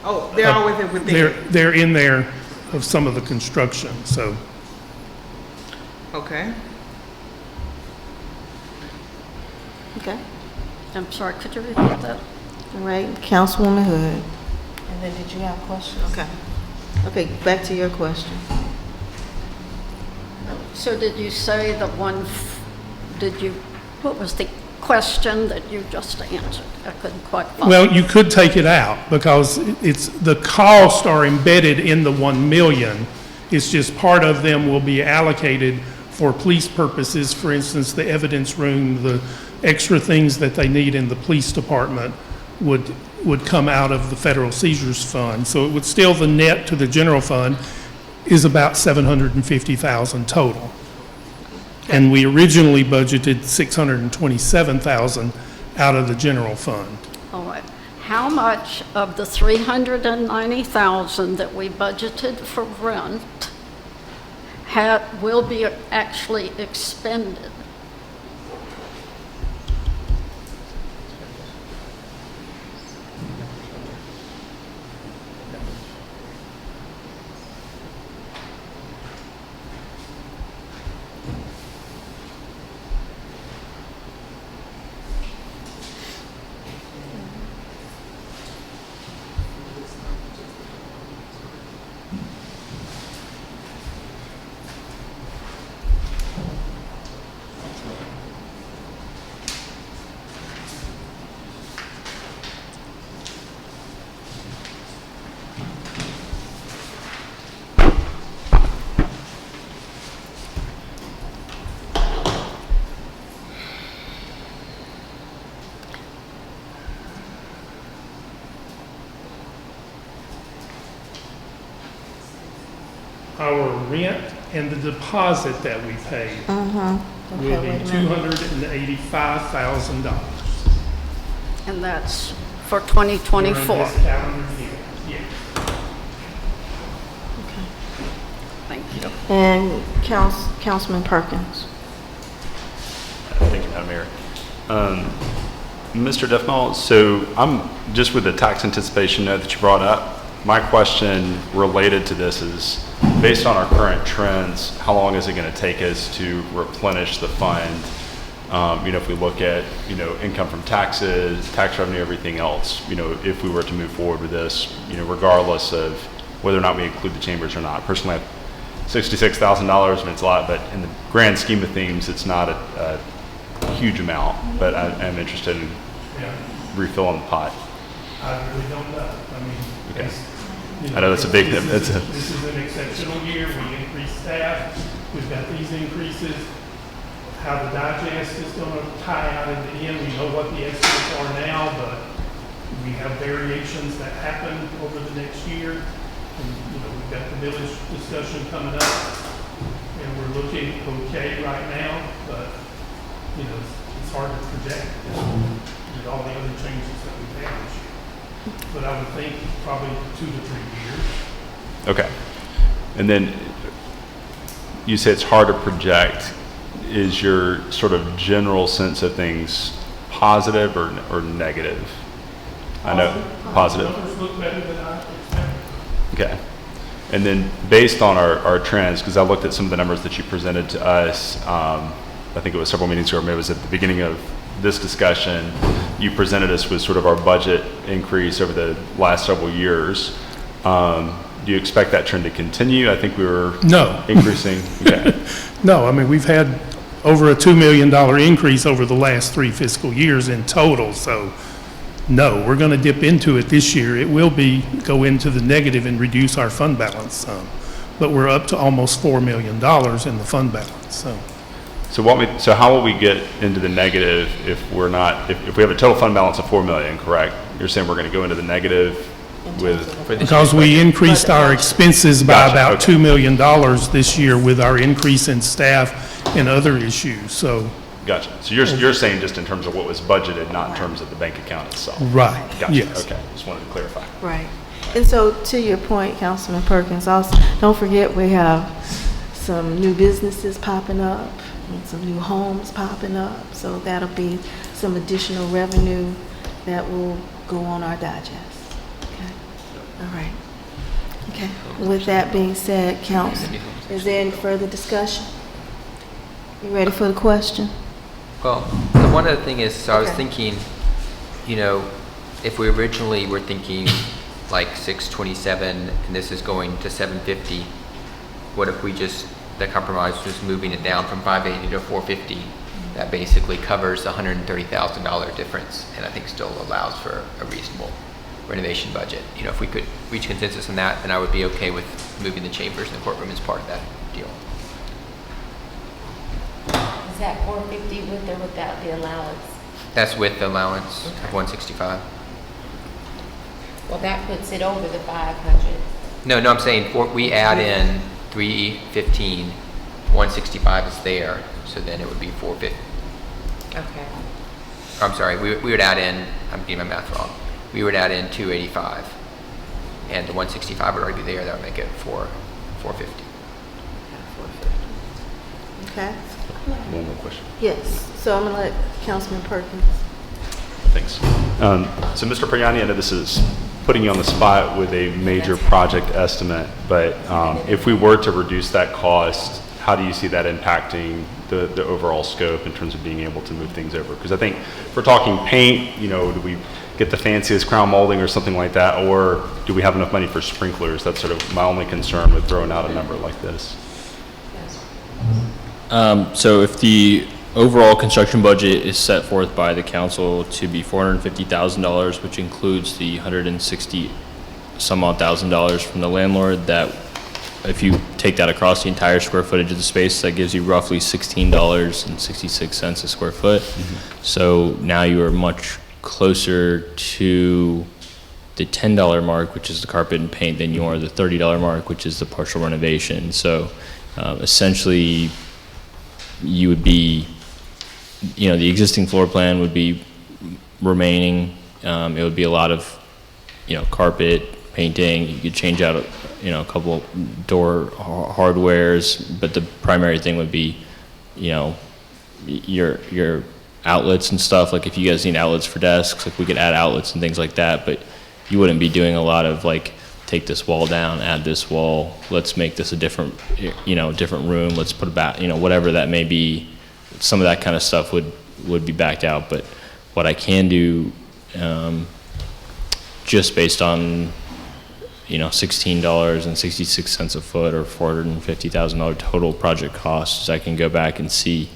Oh, they're always within. They're in there of some of the construction, so. Okay. Okay, I'm sorry, could you repeat that? all right, Councilwoman Hood. And then did you have questions? Okay. Okay, back to your question. So did you say what was the question that you just answered? I couldn't quite follow. Well, you could take it out because the costs are embedded in the 1 million. It's just part of them will be allocated for police purposes. For instance, the evidence room, the extra things that they need in the police department would come out of the federal seizures fund. So it would still, the net to the general fund is about $750,000 total. And we originally budgeted $627,000 out of the general fund. All right. How much of the $390,000 that we budgeted for rent will be actually expended? Our rent and the deposit that we paid will be $285,000. And that's for 2024? During this calendar year, yes. Thank you. And Councilman Perkins. Thank you, Madam Mayor. Mr. Duffnall, so I'm just with the tax anticipation note that you brought up. My question related to this is, based on our current trends, how long is it going to take us to replenish the fund? If we look at, income from taxes, tax revenue, everything else, if we were to move forward with this, regardless of whether or not we include the chambers or not. Personally, $66,000, I mean, it's a lot, but in the grand scheme of things, it's not a huge amount, but I am interested in refilling the pot. I really don't know. I mean, Okay. I know that's a big, this is an exceptional year. We increased staff. We've got these increases. How the digest is going to tie out in the end, we know what the estimates are now, but we have variations that happen over the next year. And, we've got the village discussion coming up, and we're looking okay right now, but, it's hard to project with all the other changes that we've had this year. But I would think probably 2 to 3 years. Okay. And then you say it's hard to project. Is your sort of general sense of things positive or negative? I know, positive. Numbers look better than I expected. Okay. And then based on our trends, because I looked at some of the numbers that you presented to us, I think it was several meetings ago, maybe it was at the beginning of this discussion, you presented us with sort of our budget increase over the last several years. Do you expect that trend to continue? I think we were increasing. Okay. No, I mean, we've had over a $2 million increase over the last 3 fiscal years in total. So no, we're going to dip into it this year. It will go into the negative and reduce our fund balance some, but we're up to almost $4 million in the fund balance. So how will we get into the negative if we have a total fund balance of $4 million, correct? You're saying we're going to go into the negative because we increased our expenses by about $2 million this year with our increase in staff and other issues, so. Gotcha. So you're saying just in terms of what was budgeted, not in terms of the bank account itself? Right, Gotcha. yes. Okay, just wanted to clarify. Right. And so to your point, Councilman Perkins, also, don't forget we have some new businesses popping up and some new homes popping up. So that'll be some additional revenue that will go on our digest. Okay, all right. Okay, with that being said, council, is there any further discussion? You ready for the question? Well, one other thing is, so I was thinking, you know, if we originally were thinking like 627 and this is going to 750, what if we just, the compromise was moving it down from 580 to 450? That basically covers the $130,000 difference, and I think still allows for a reasonable renovation budget. You know, if we could reach consensus on that, then I would be okay with moving the chambers and the courtroom as part of that deal. Is that 450 with or without the allowance? That's with the allowance of 165. Well, that puts it over the 500. No, I'm saying we add in 315, 165 is there, so then it would be 450. Okay. I'm sorry, we would add in, I'm getting my math wrong. We would add in 285, and the 165 would already be there. That would make it 450. Okay, One more question. yes, so I'm gonna let Councilman Perkins. Thanks. So Mr. Priani, I know this is putting you on the spot with a major project estimate, but if we were to reduce that cost, how do you see that impacting the overall scope in terms of being able to move things over? Because I think if we're talking paint, you know, do we get the fanciest crown molding or something like that, or do we have enough money for sprinklers? That's sort of my only concern with throwing out a number like this. So if the overall construction budget is set forth by the council to be $450,000, which includes the $160 some odd $1,000 from the landlord, that if you take that across the entire square footage of the space, that gives you roughly $16.66 a square foot. So now you are much closer to the $10 mark, which is the carpet and paint, than you are the $30 mark, which is the partial renovation. So essentially, you would be, you know, the existing floor plan would be remaining. It would be a lot of, you know, carpet, painting. You could change out, you know, a couple door hardwares, but the primary thing would be, you know, your outlets and stuff. Like if you guys need outlets for desks, like we could add outlets and things like that, but you wouldn't be doing a lot of like, take this wall down, add this wall, let's make this a different, you know, different room, let's put a bath, you know, whatever that may be. Some of that kind of stuff would be backed out, but what I can do, just based on, you know, $16.66 a foot or $450,000 total project costs, I can go back and see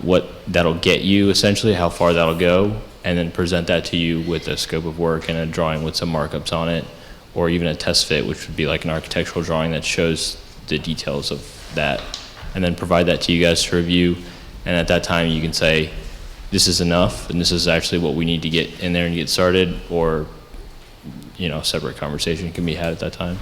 what that'll get you, essentially, how far that'll go, and then present that to you with a scope of work and a drawing with some markups on it, or even a test fit, which would be like an architectural drawing that shows the details of that, and then provide that to you guys to review. And at that time, you can say, this is enough, and this is actually what we need to get in there and get started, or, you know, a separate conversation can be had at that time.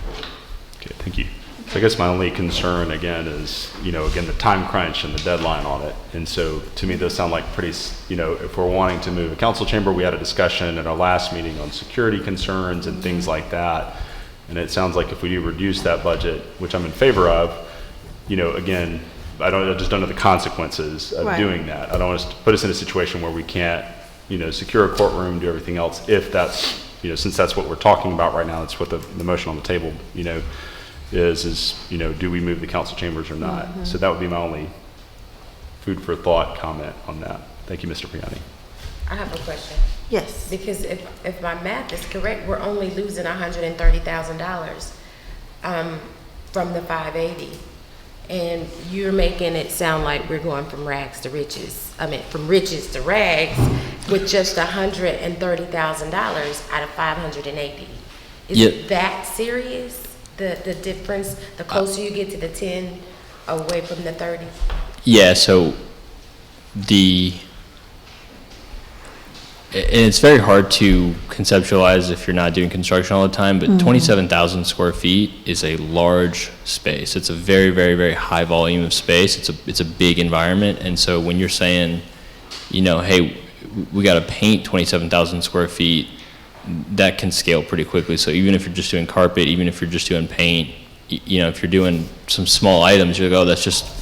Okay, thank you. So I guess my only concern, again, is, you know, again, the time crunch and the deadline on it. And so to me, those sound like pretty, you know, if we're wanting to move a council chamber, we had a discussion at our last meeting on security concerns and things like that. And it sounds like if we do reduce that budget, which I'm in favor of, you know, again, I just don't know the consequences of doing that. I don't want us to put us in a situation where we can't, you know, secure a courtroom, do everything else, if that's, you know, since that's what we're talking about right now, that's what the motion on the table, you know, is, you know, do we move the council chambers or not? So that would be my only food for thought comment on that. Thank you, Mr. Priani. I have a question. Yes. Because if my math is correct, we're only losing $130,000 from the 580. And you're making it sound like we're going from rags to riches. I mean, from riches to rags with just $130,000 out of 580. Is it that serious? The difference, the closer you get to the 10 away from the 30? Yeah, so and it's very hard to conceptualize if you're not doing construction all the time, but 27,000 square feet is a large space. It's a very, very, very high volume of space. It's a big environment. And so when you're saying, you know, hey, we got to paint 27,000 square feet, that can scale pretty quickly. So even if you're just doing carpet, even if you're just doing paint, you know, if you're doing some small items, you're like, oh,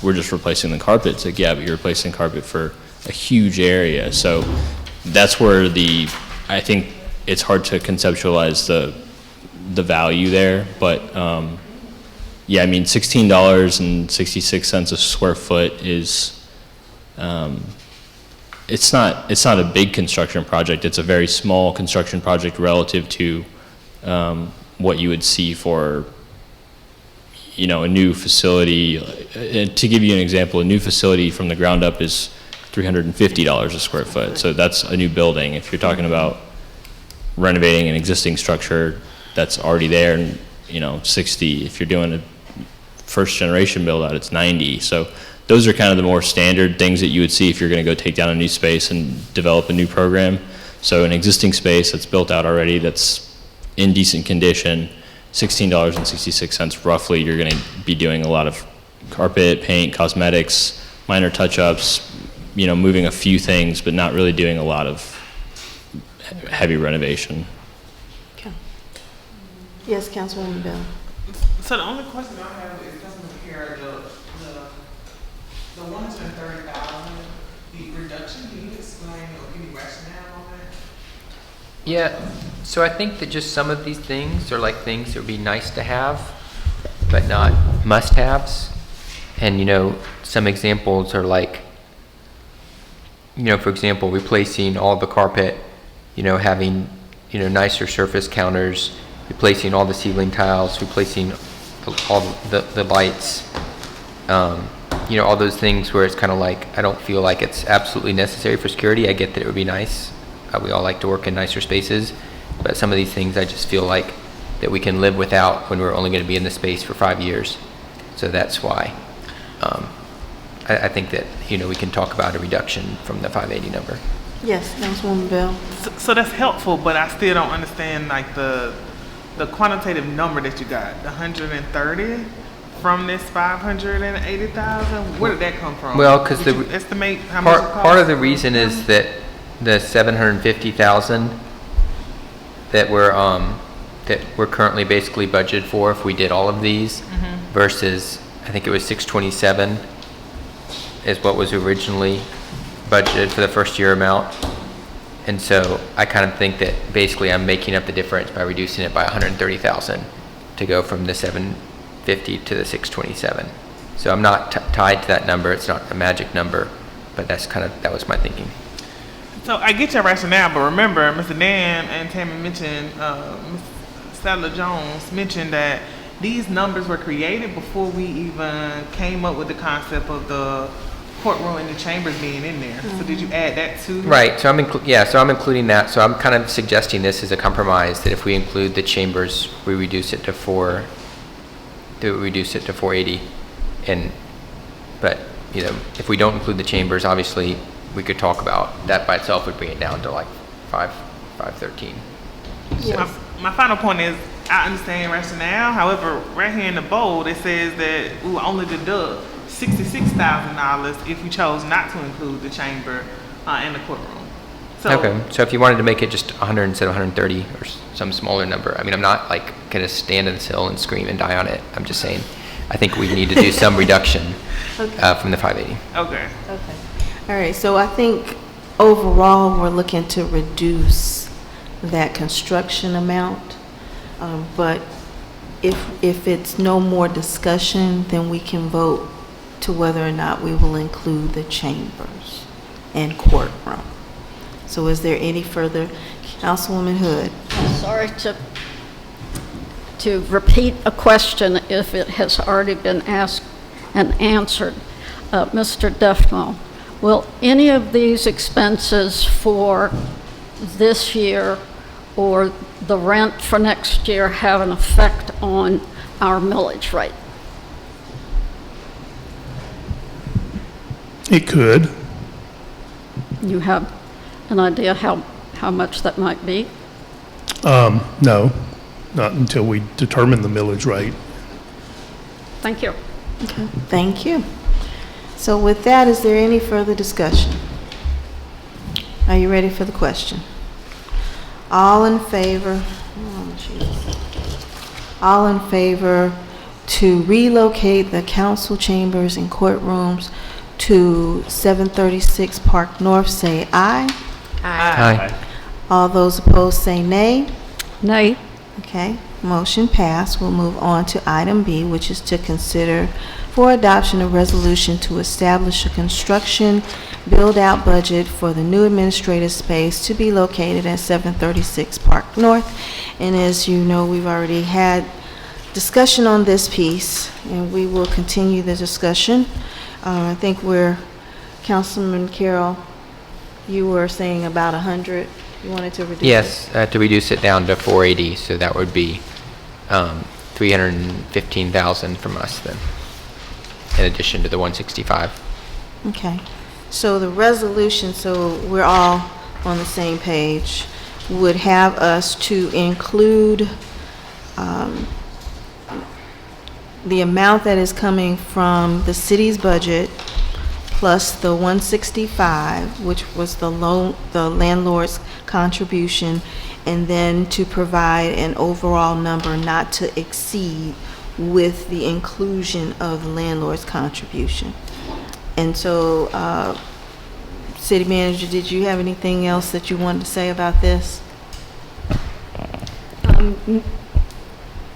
we're just replacing the carpet. It's like, yeah, but you're replacing carpet for a huge area. So that's where I think it's hard to conceptualize the value there, but yeah, I mean, $16.66 a square foot is, it's not a big construction project. It's a very small construction project relative to what you would see for, you know, a new facility. To give you an example, a new facility from the ground up is $350 a square foot. So that's a new building. If you're talking about renovating an existing structure that's already there, and you know, 60. If you're doing a first generation build out, it's 90. So those are kind of the more standard things that you would see if you're going to go take down a new space and develop a new program. So an existing space that's built out already, that's in decent condition, $16.66 roughly, you're going to be doing a lot of carpet, paint, cosmetics, minor touch-ups, you know, moving a few things, but not really doing a lot of heavy renovation. Okay. Yes, Councilwoman Bell. So the only question I have is, doesn't compare the 130,000, the reduction. Can you explain or give me rationale on that? Yeah, so I think that just some of these things are like things that would be nice to have, but not must-haves. And, you know, some examples are like, you know, for example, replacing all the carpet, you know, having, you know, nicer surface counters, replacing all the ceiling tiles, replacing all the lights, you know, all those things where it's kind of like, I don't feel like it's absolutely necessary for security. I get that it would be nice. We all like to work in nicer spaces, but some of these things I just feel like that we can live without when we're only going to be in the space for 5 years. So that's why I think that, you know, we can talk about a reduction from the 580 number. Yes, Councilwoman Bell. So that's helpful, but I still don't understand like the quantitative number that you got, the 130 from this 580,000. Where did that come from? Well, because estimate how much it costs? part of the reason is that the 750,000 that we're currently basically budgeted for if we did all of these, versus I think it was 627 is what was originally budgeted for the first year amount. And so I kind of think that basically I'm making up the difference by reducing it by 130,000 to go from the 750 to the 627. So I'm not tied to that number. It's not a magic number, but that was my thinking. So I get your rationale, but remember, Mr. Dan and Tammy mentioned, Ms. Sadler Jones mentioned that these numbers were created before we even came up with the concept of the courtroom and the chambers being in there. So did you add that too? Right. So I'm including that. So I'm kind of suggesting this as a compromise that if we include the chambers, we reduce it to 480, but you know, if we don't include the chambers, obviously we could talk about that by itself would bring it down to like 513. Yes. My final point is I understand rationale. However, right here in the bold, it says that we will only deduct $66,000 if we chose not to include the chamber and the courtroom. So, okay. So if you wanted to make it just 100 instead of 130 or some smaller number, I mean, I'm not like going to stand in the sill and scream and die on it. I'm just saying, I think we need to do some reduction from the 580. Okay. Okay. All right, so I think overall, we're looking to reduce that construction amount. But if it's no more discussion, then we can vote to whether or not we will include the chambers and courtroom. So is there any further? Councilwoman Hood. Sorry to repeat a question if it has already been asked and answered. Mr. Defno, will any of these expenses for this year or the rent for next year have an effect on our millage rate? It could. You have an idea how much that might be? No, not until we determine the millage rate. Thank you. Okay, thank you. So with that, is there any further discussion? Are you ready for the question? All in favor? All in favor to relocate the council chambers and courtrooms to 736 Park North, say aye. Aye. All those opposed say nay. Nay. Okay, motion passed. We'll move on to item B, which is to consider for adoption a resolution to establish a construction build-out budget for the new administrative space to be located at 736 Park North. And as you know, we've already had discussion on this piece, and we will continue the discussion. I think Councilman Carroll, you were saying about 100. You wanted to reduce it? Yes, to reduce it down to 480, so that would be 315,000 from us then, in addition to the 165. Okay. So the resolution, so we're all on the same page, would have us to include the amount that is coming from the city's budget plus the 165, which was the landlord's contribution, and then to provide an overall number not to exceed with the inclusion of the landlord's contribution. And so, City Manager, did you have anything else that you wanted to say about this?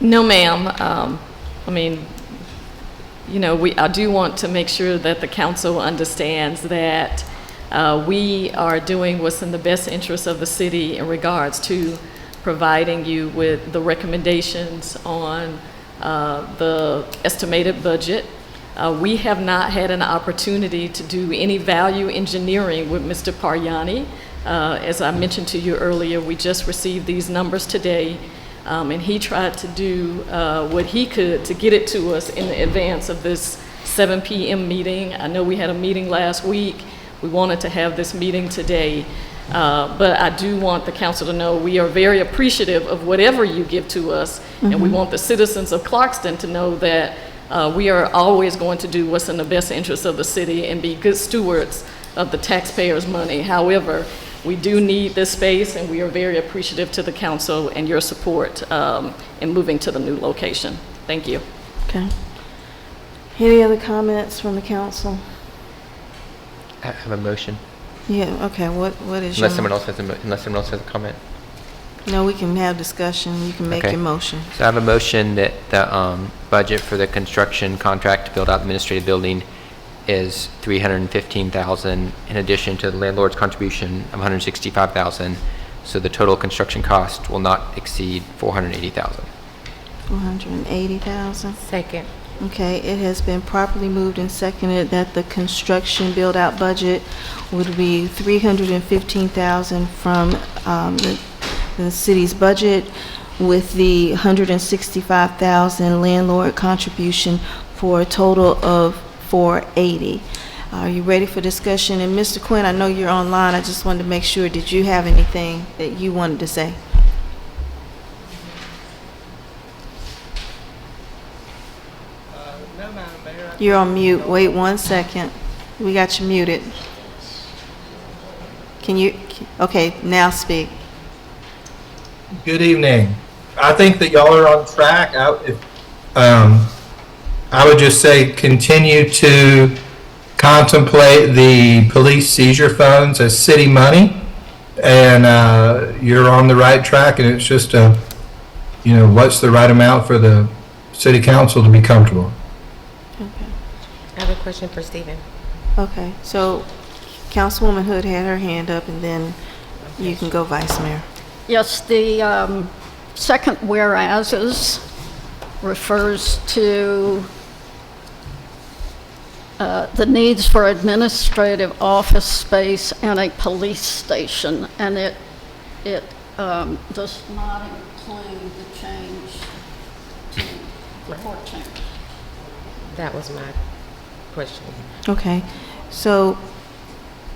No, ma'am. I mean, you know, I do want to make sure that the council understands that we are doing what's in the best interest of the city in regards to providing you with the recommendations on the estimated budget. We have not had an opportunity to do any value engineering with Mr. Paryani. As I mentioned to you earlier, we just received these numbers today, and he tried to do what he could to get it to us in advance of this 7 p.m. meeting. I know we had a meeting last week. We wanted to have this meeting today, but I do want the council to know we are very appreciative of whatever you give to us, and we want the citizens of Clarkston to know that we are always going to do what's in the best interest of the city and be good stewards of the taxpayers' money. However, we do need this space, and we are very appreciative to the council and your support in moving to the new location. Thank you. Okay. Any other comments from the council? I have a motion. Yeah, okay, what is your? Unless someone else has a comment. No, we can have discussion. You can make Okay. your motion. So I have a motion that the budget for the construction contract to build out the administrative building is $315,000 in addition to the landlord's contribution of $165,000. So the total construction cost will not exceed $480,000. 480,000. Second. Okay, it has been properly moved and seconded that the construction build-out budget would be $315,000 from the city's budget, with the $165,000 landlord contribution, for a total of $480,000. Are you ready for discussion? And Mr. Quinn, I know you're online. I just wanted to make sure, did you have anything that you wanted to say? No, Madam Mayor. You're on mute. Wait 1 second. We got you muted. Can you, okay, now speak. Good evening. I think that y'all are on track. I would just say continue to contemplate the police seizure funds as city money, and you're on the right track, and it's just what's the right amount for the city council to be comfortable. Okay. I have a question for Stephen. Okay, so Councilwoman Hood had her hand up, and then you can go, Vice Mayor. Yes, the second whereas refers to the needs for administrative office space and a police station, and it does not include the change to the court chamber. That was my question. Okay, so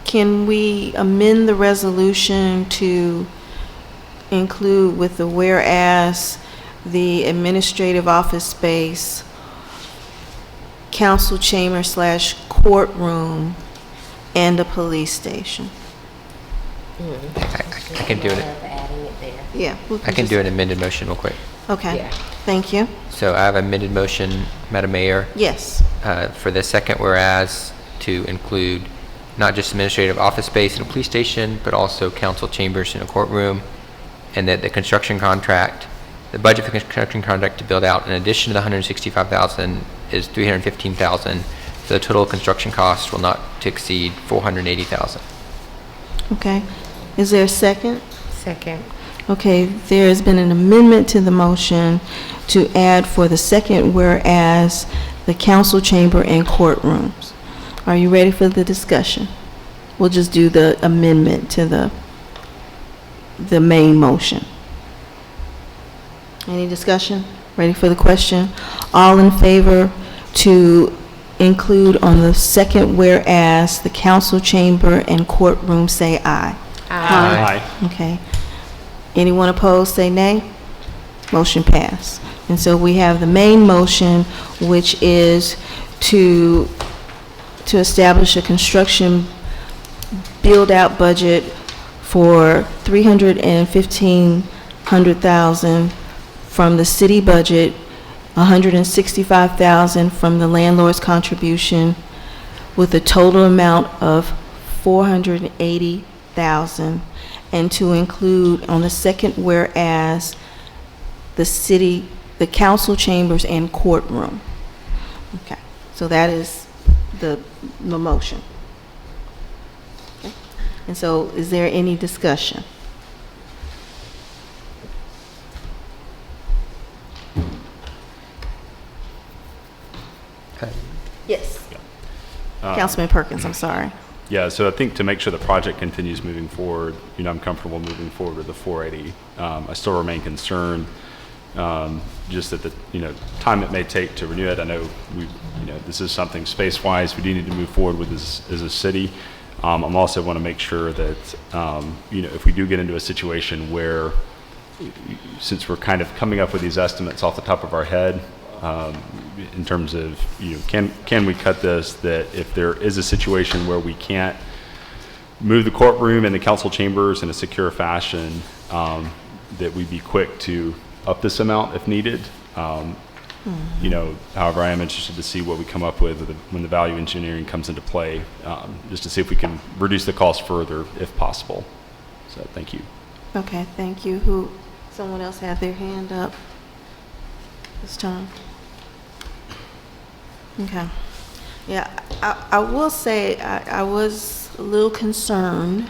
can we amend the resolution to include with the whereas the administrative office space, council chamber / courtroom, and a police station? I can do it. Adding it there. Yeah. I can do an amended motion real quick. Okay, Yeah. thank you. So I have amended motion, Madam Mayor, Yes. for the second whereas to include not just administrative office space in a police station, but also council chambers in a courtroom, and that the construction contract, the budget for construction contract to build out in addition to the $165,000 is $315,000. So the total construction cost will not to exceed $480,000. Okay. Is there a second? Second. Okay, there has been an amendment to the motion to add for the second whereas the council chamber and courtrooms. Are you ready for the discussion? We'll just do the amendment to the main motion. Any discussion? Ready for the question? All in favor to include on the second whereas the council chamber and courtroom say aye. Aye. Okay. Anyone opposed, say nay. Motion passed. And so we have the main motion, which is to establish a construction build-out budget for $315,000 from the city budget, $165,000 from the landlord's contribution, with a total amount of $480,000, and to include on the second whereas the council chambers and courtroom. Okay, so that is the motion. Okay. And so is there any discussion? Yes. Councilman Perkins, I'm sorry. Yeah, so I think to make sure the project continues moving forward, I'm comfortable moving forward with the 480. I still remain concerned, just that the, time it may take to renew it. I know this is something space-wise we do need to move forward with as a city. I'm also want to make sure that, if we do get into a situation where, since we're kind of coming up with these estimates off the top of our head, in terms of, can we cut this, that if there is a situation where we can't move the courtroom and the council chambers in a secure fashion, that we'd be quick to up this amount if needed. However, I am interested to see what we come up with when the value engineering comes into play, just to see if we can reduce the cost further if possible. So thank you. Okay, thank you. Someone else had their hand up this time? Okay. Yeah, I will say I was a little concerned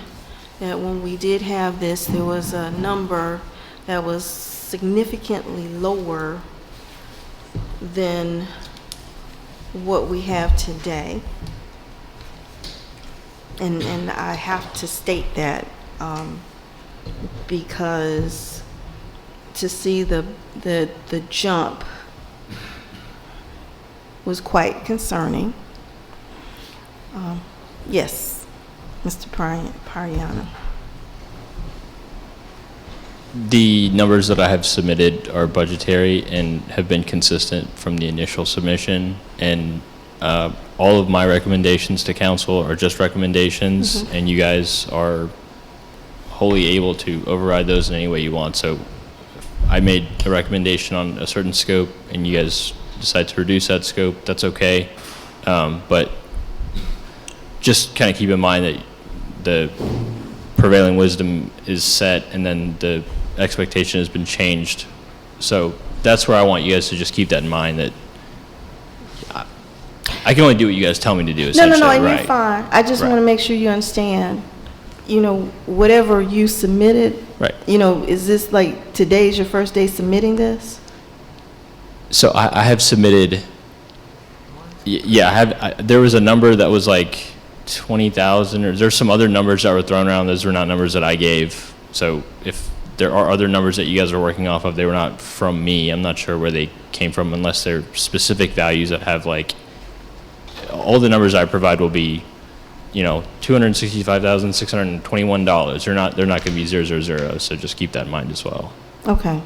that when we did have this, there was a number that was significantly lower than what we have today. And I have to state that because to see the jump was quite concerning. Yes, Mr. Pariano. The numbers that I have submitted are budgetary and have been consistent from the initial submission, and all of my recommendations to council are just recommendations, and you guys are wholly able to override those in any way you want. So I made a recommendation on a certain scope and you guys decide to reduce that scope, that's okay. But just kind of keep in mind that the prevailing wisdom is set and then the expectation has been changed. So that's where I want you guys to just keep that in mind, that I can only do what you guys tell me to do, essentially. No, and you're fine. I just want to make sure you understand, whatever you submitted, right. Is this like today's your first day submitting this? So I have submitted, there was a number that was like 20,000, or there's some other numbers that were thrown around. Those were not numbers that I gave. So if there are other numbers that you guys are working off of, they were not from me. I'm not sure where they came from, unless they're specific values that have like, all the numbers I provide will be, $265,621. They're not going to be 000. So just keep that in mind as well. Okay.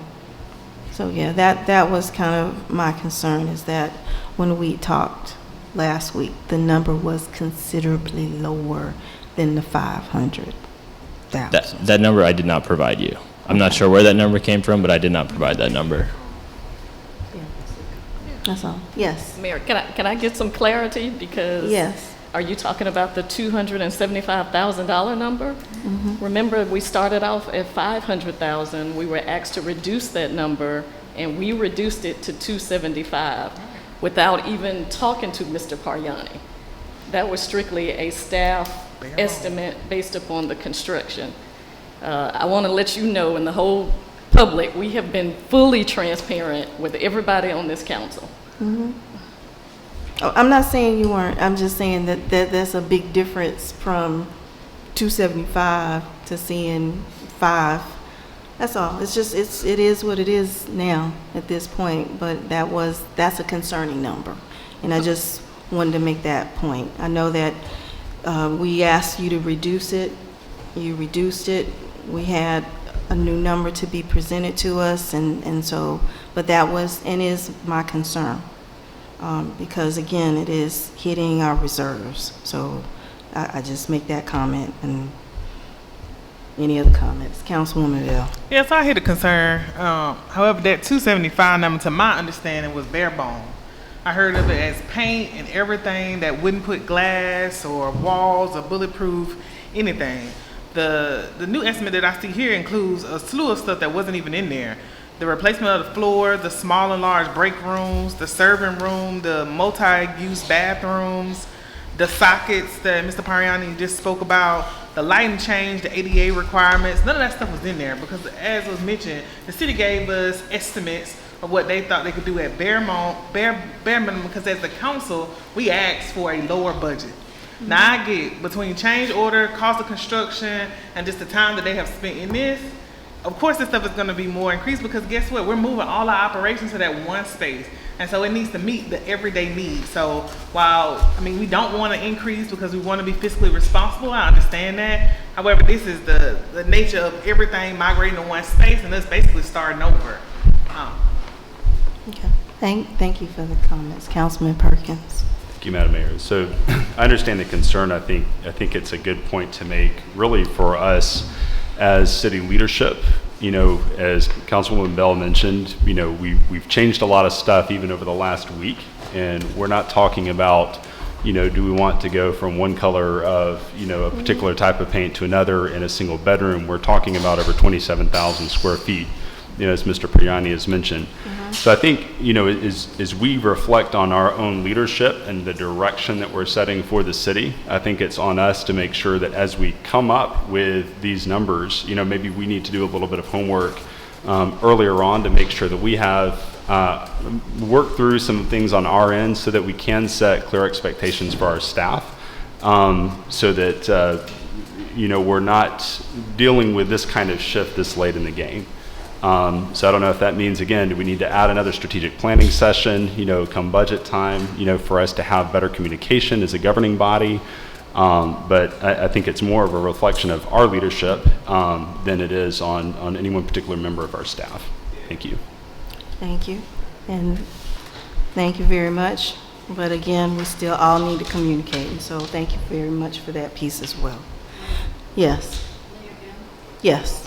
So yeah, that was kind of my concern, is that when we talked last week, the number was considerably lower than the 500,000. That number I did not provide you. I'm not sure where that number came from, but I did not provide that number. That's all. Yes. Mayor, can I get some clarity? Because yes, Are you talking about the $275,000 number? Remember, we started off at 500,000. We were asked to reduce that number, and we reduced it to 275 without even talking to Mr. Pariani. That was strictly a staff estimate based upon the construction. I want to let you know, and the whole public, we have been fully transparent with everybody on this council. Oh, I'm not saying you weren't. I'm just saying that that's a big difference from 275 to seeing 5. That's all. It is what it is now at this point, but that's a concerning number. And I just wanted to make that point. I know that we asked you to reduce it. You reduced it. We had a new number to be presented to us, and so, but that was and is my concern. Because again, it is hitting our reserves. So I just make that comment. And any other comments? Councilwoman Bell. Yes, I hear the concern. However, that 275 number, to my understanding, was bare bone. I heard of it as paint and everything that wouldn't put glass or walls or bulletproof anything. The new estimate that I see here includes a slew of stuff that wasn't even in there. The replacement of the floor, the small and large break rooms, the serving room, the multi-use bathrooms, the sockets that Mr. Pariani just spoke about, the lighting change, the ADA requirements. None of that stuff was in there because, as was mentioned, the city gave us estimates of what they thought they could do at bare minimum, because as the council, we asked for a lower budget. Now I get between change order, cost of construction, and just the time that they have spent in this, of course this stuff is going to be more increased because guess what? We're moving all our operations to that one space. And so it needs to meet the everyday needs. So while, I mean, we don't want to increase because we want to be fiscally responsible, I understand that. However, this is the nature of everything migrating to one space and us basically starting over. Okay. Thank you for the comments. Councilman Perkins. Thank you, Madam Mayor. So I understand the concern. I think it's a good point to make, really, for us as city leadership. You know, as Councilwoman Bell mentioned, you know, we've changed a lot of stuff even over the last week, and we're not talking about, you know, do we want to go from one color of, you know, a particular type of paint to another in a single bedroom. We're talking about over 27,000 square feet, you know, as Mr. Priani has mentioned. So I think, you know, as we reflect on our own leadership and the direction that we're setting for the city, I think it's on us to make sure that as we come up with these numbers, you know, maybe we need to do a little bit of homework earlier on to make sure that we have worked through some things on our end so that we can set clear expectations for our staff, so that, you know, we're not dealing with this kind of shift this late in the game. So I don't know if that means, again, do we need to add another strategic planning session, you know, come budget time, you know, for us to have better communication as a governing body. But I think it's more of a reflection of our leadership than it is on any one particular member of our staff. Thank you. Thank you. And thank you very much. But again, we still all need to communicate. And so thank you very much for that piece as well. Yes. Yes.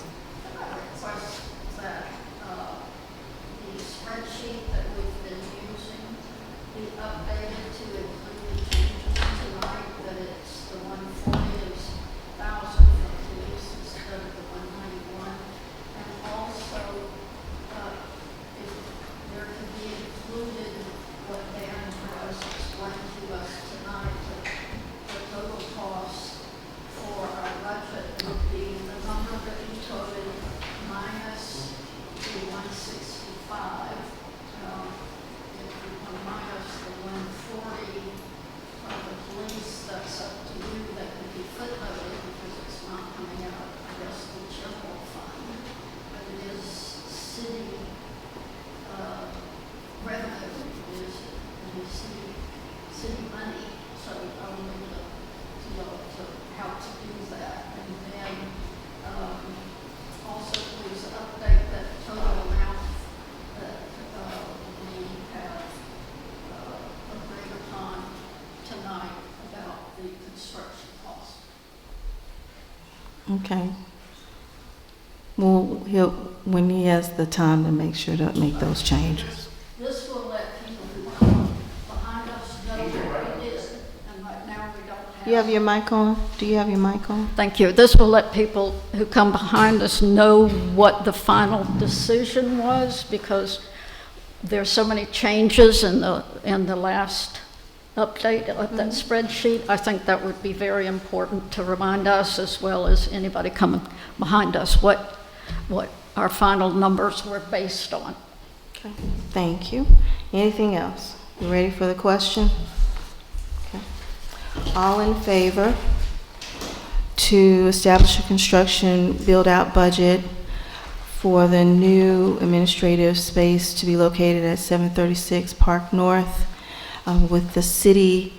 Okay. Well, when he has the time to make sure to make those changes. This will let people who come behind us know what we did, and right now we don't You have your mic on? Do you have your mic on? Thank you. This will let people who come behind us know what the final decision was, because there's so many changes in the last update of that spreadsheet. I think that would be very important to remind us, as well as anybody coming behind us, what our final numbers were based on. Okay, thank you. Anything else? You ready for the question? Okay. All in favor to establish a construction build-out budget for the new administrative space to be located at 736 Park North, with the city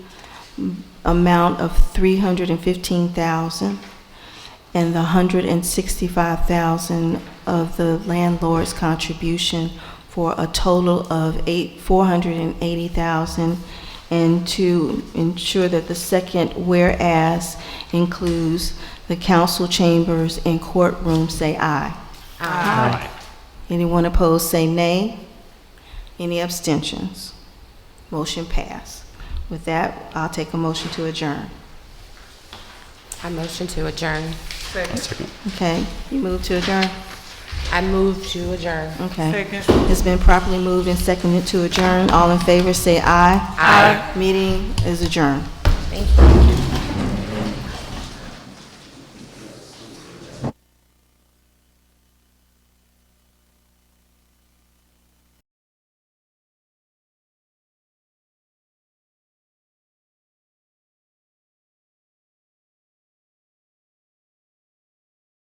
amount of $315,000 and the $165,000 of the landlord's contribution, for a total of $480,000, and to ensure that the second whereas includes the council chambers and courtroom, say aye. Aye. Anyone opposed, say nay. Any abstentions? Motion passed. With that, I'll take a motion to adjourn. I motion to adjourn. Okay, you move to adjourn? I move to adjourn. Okay. Second. It's been properly moved and seconded to adjourn. All in favor, say aye. Aye. Meeting is adjourned. Thank you.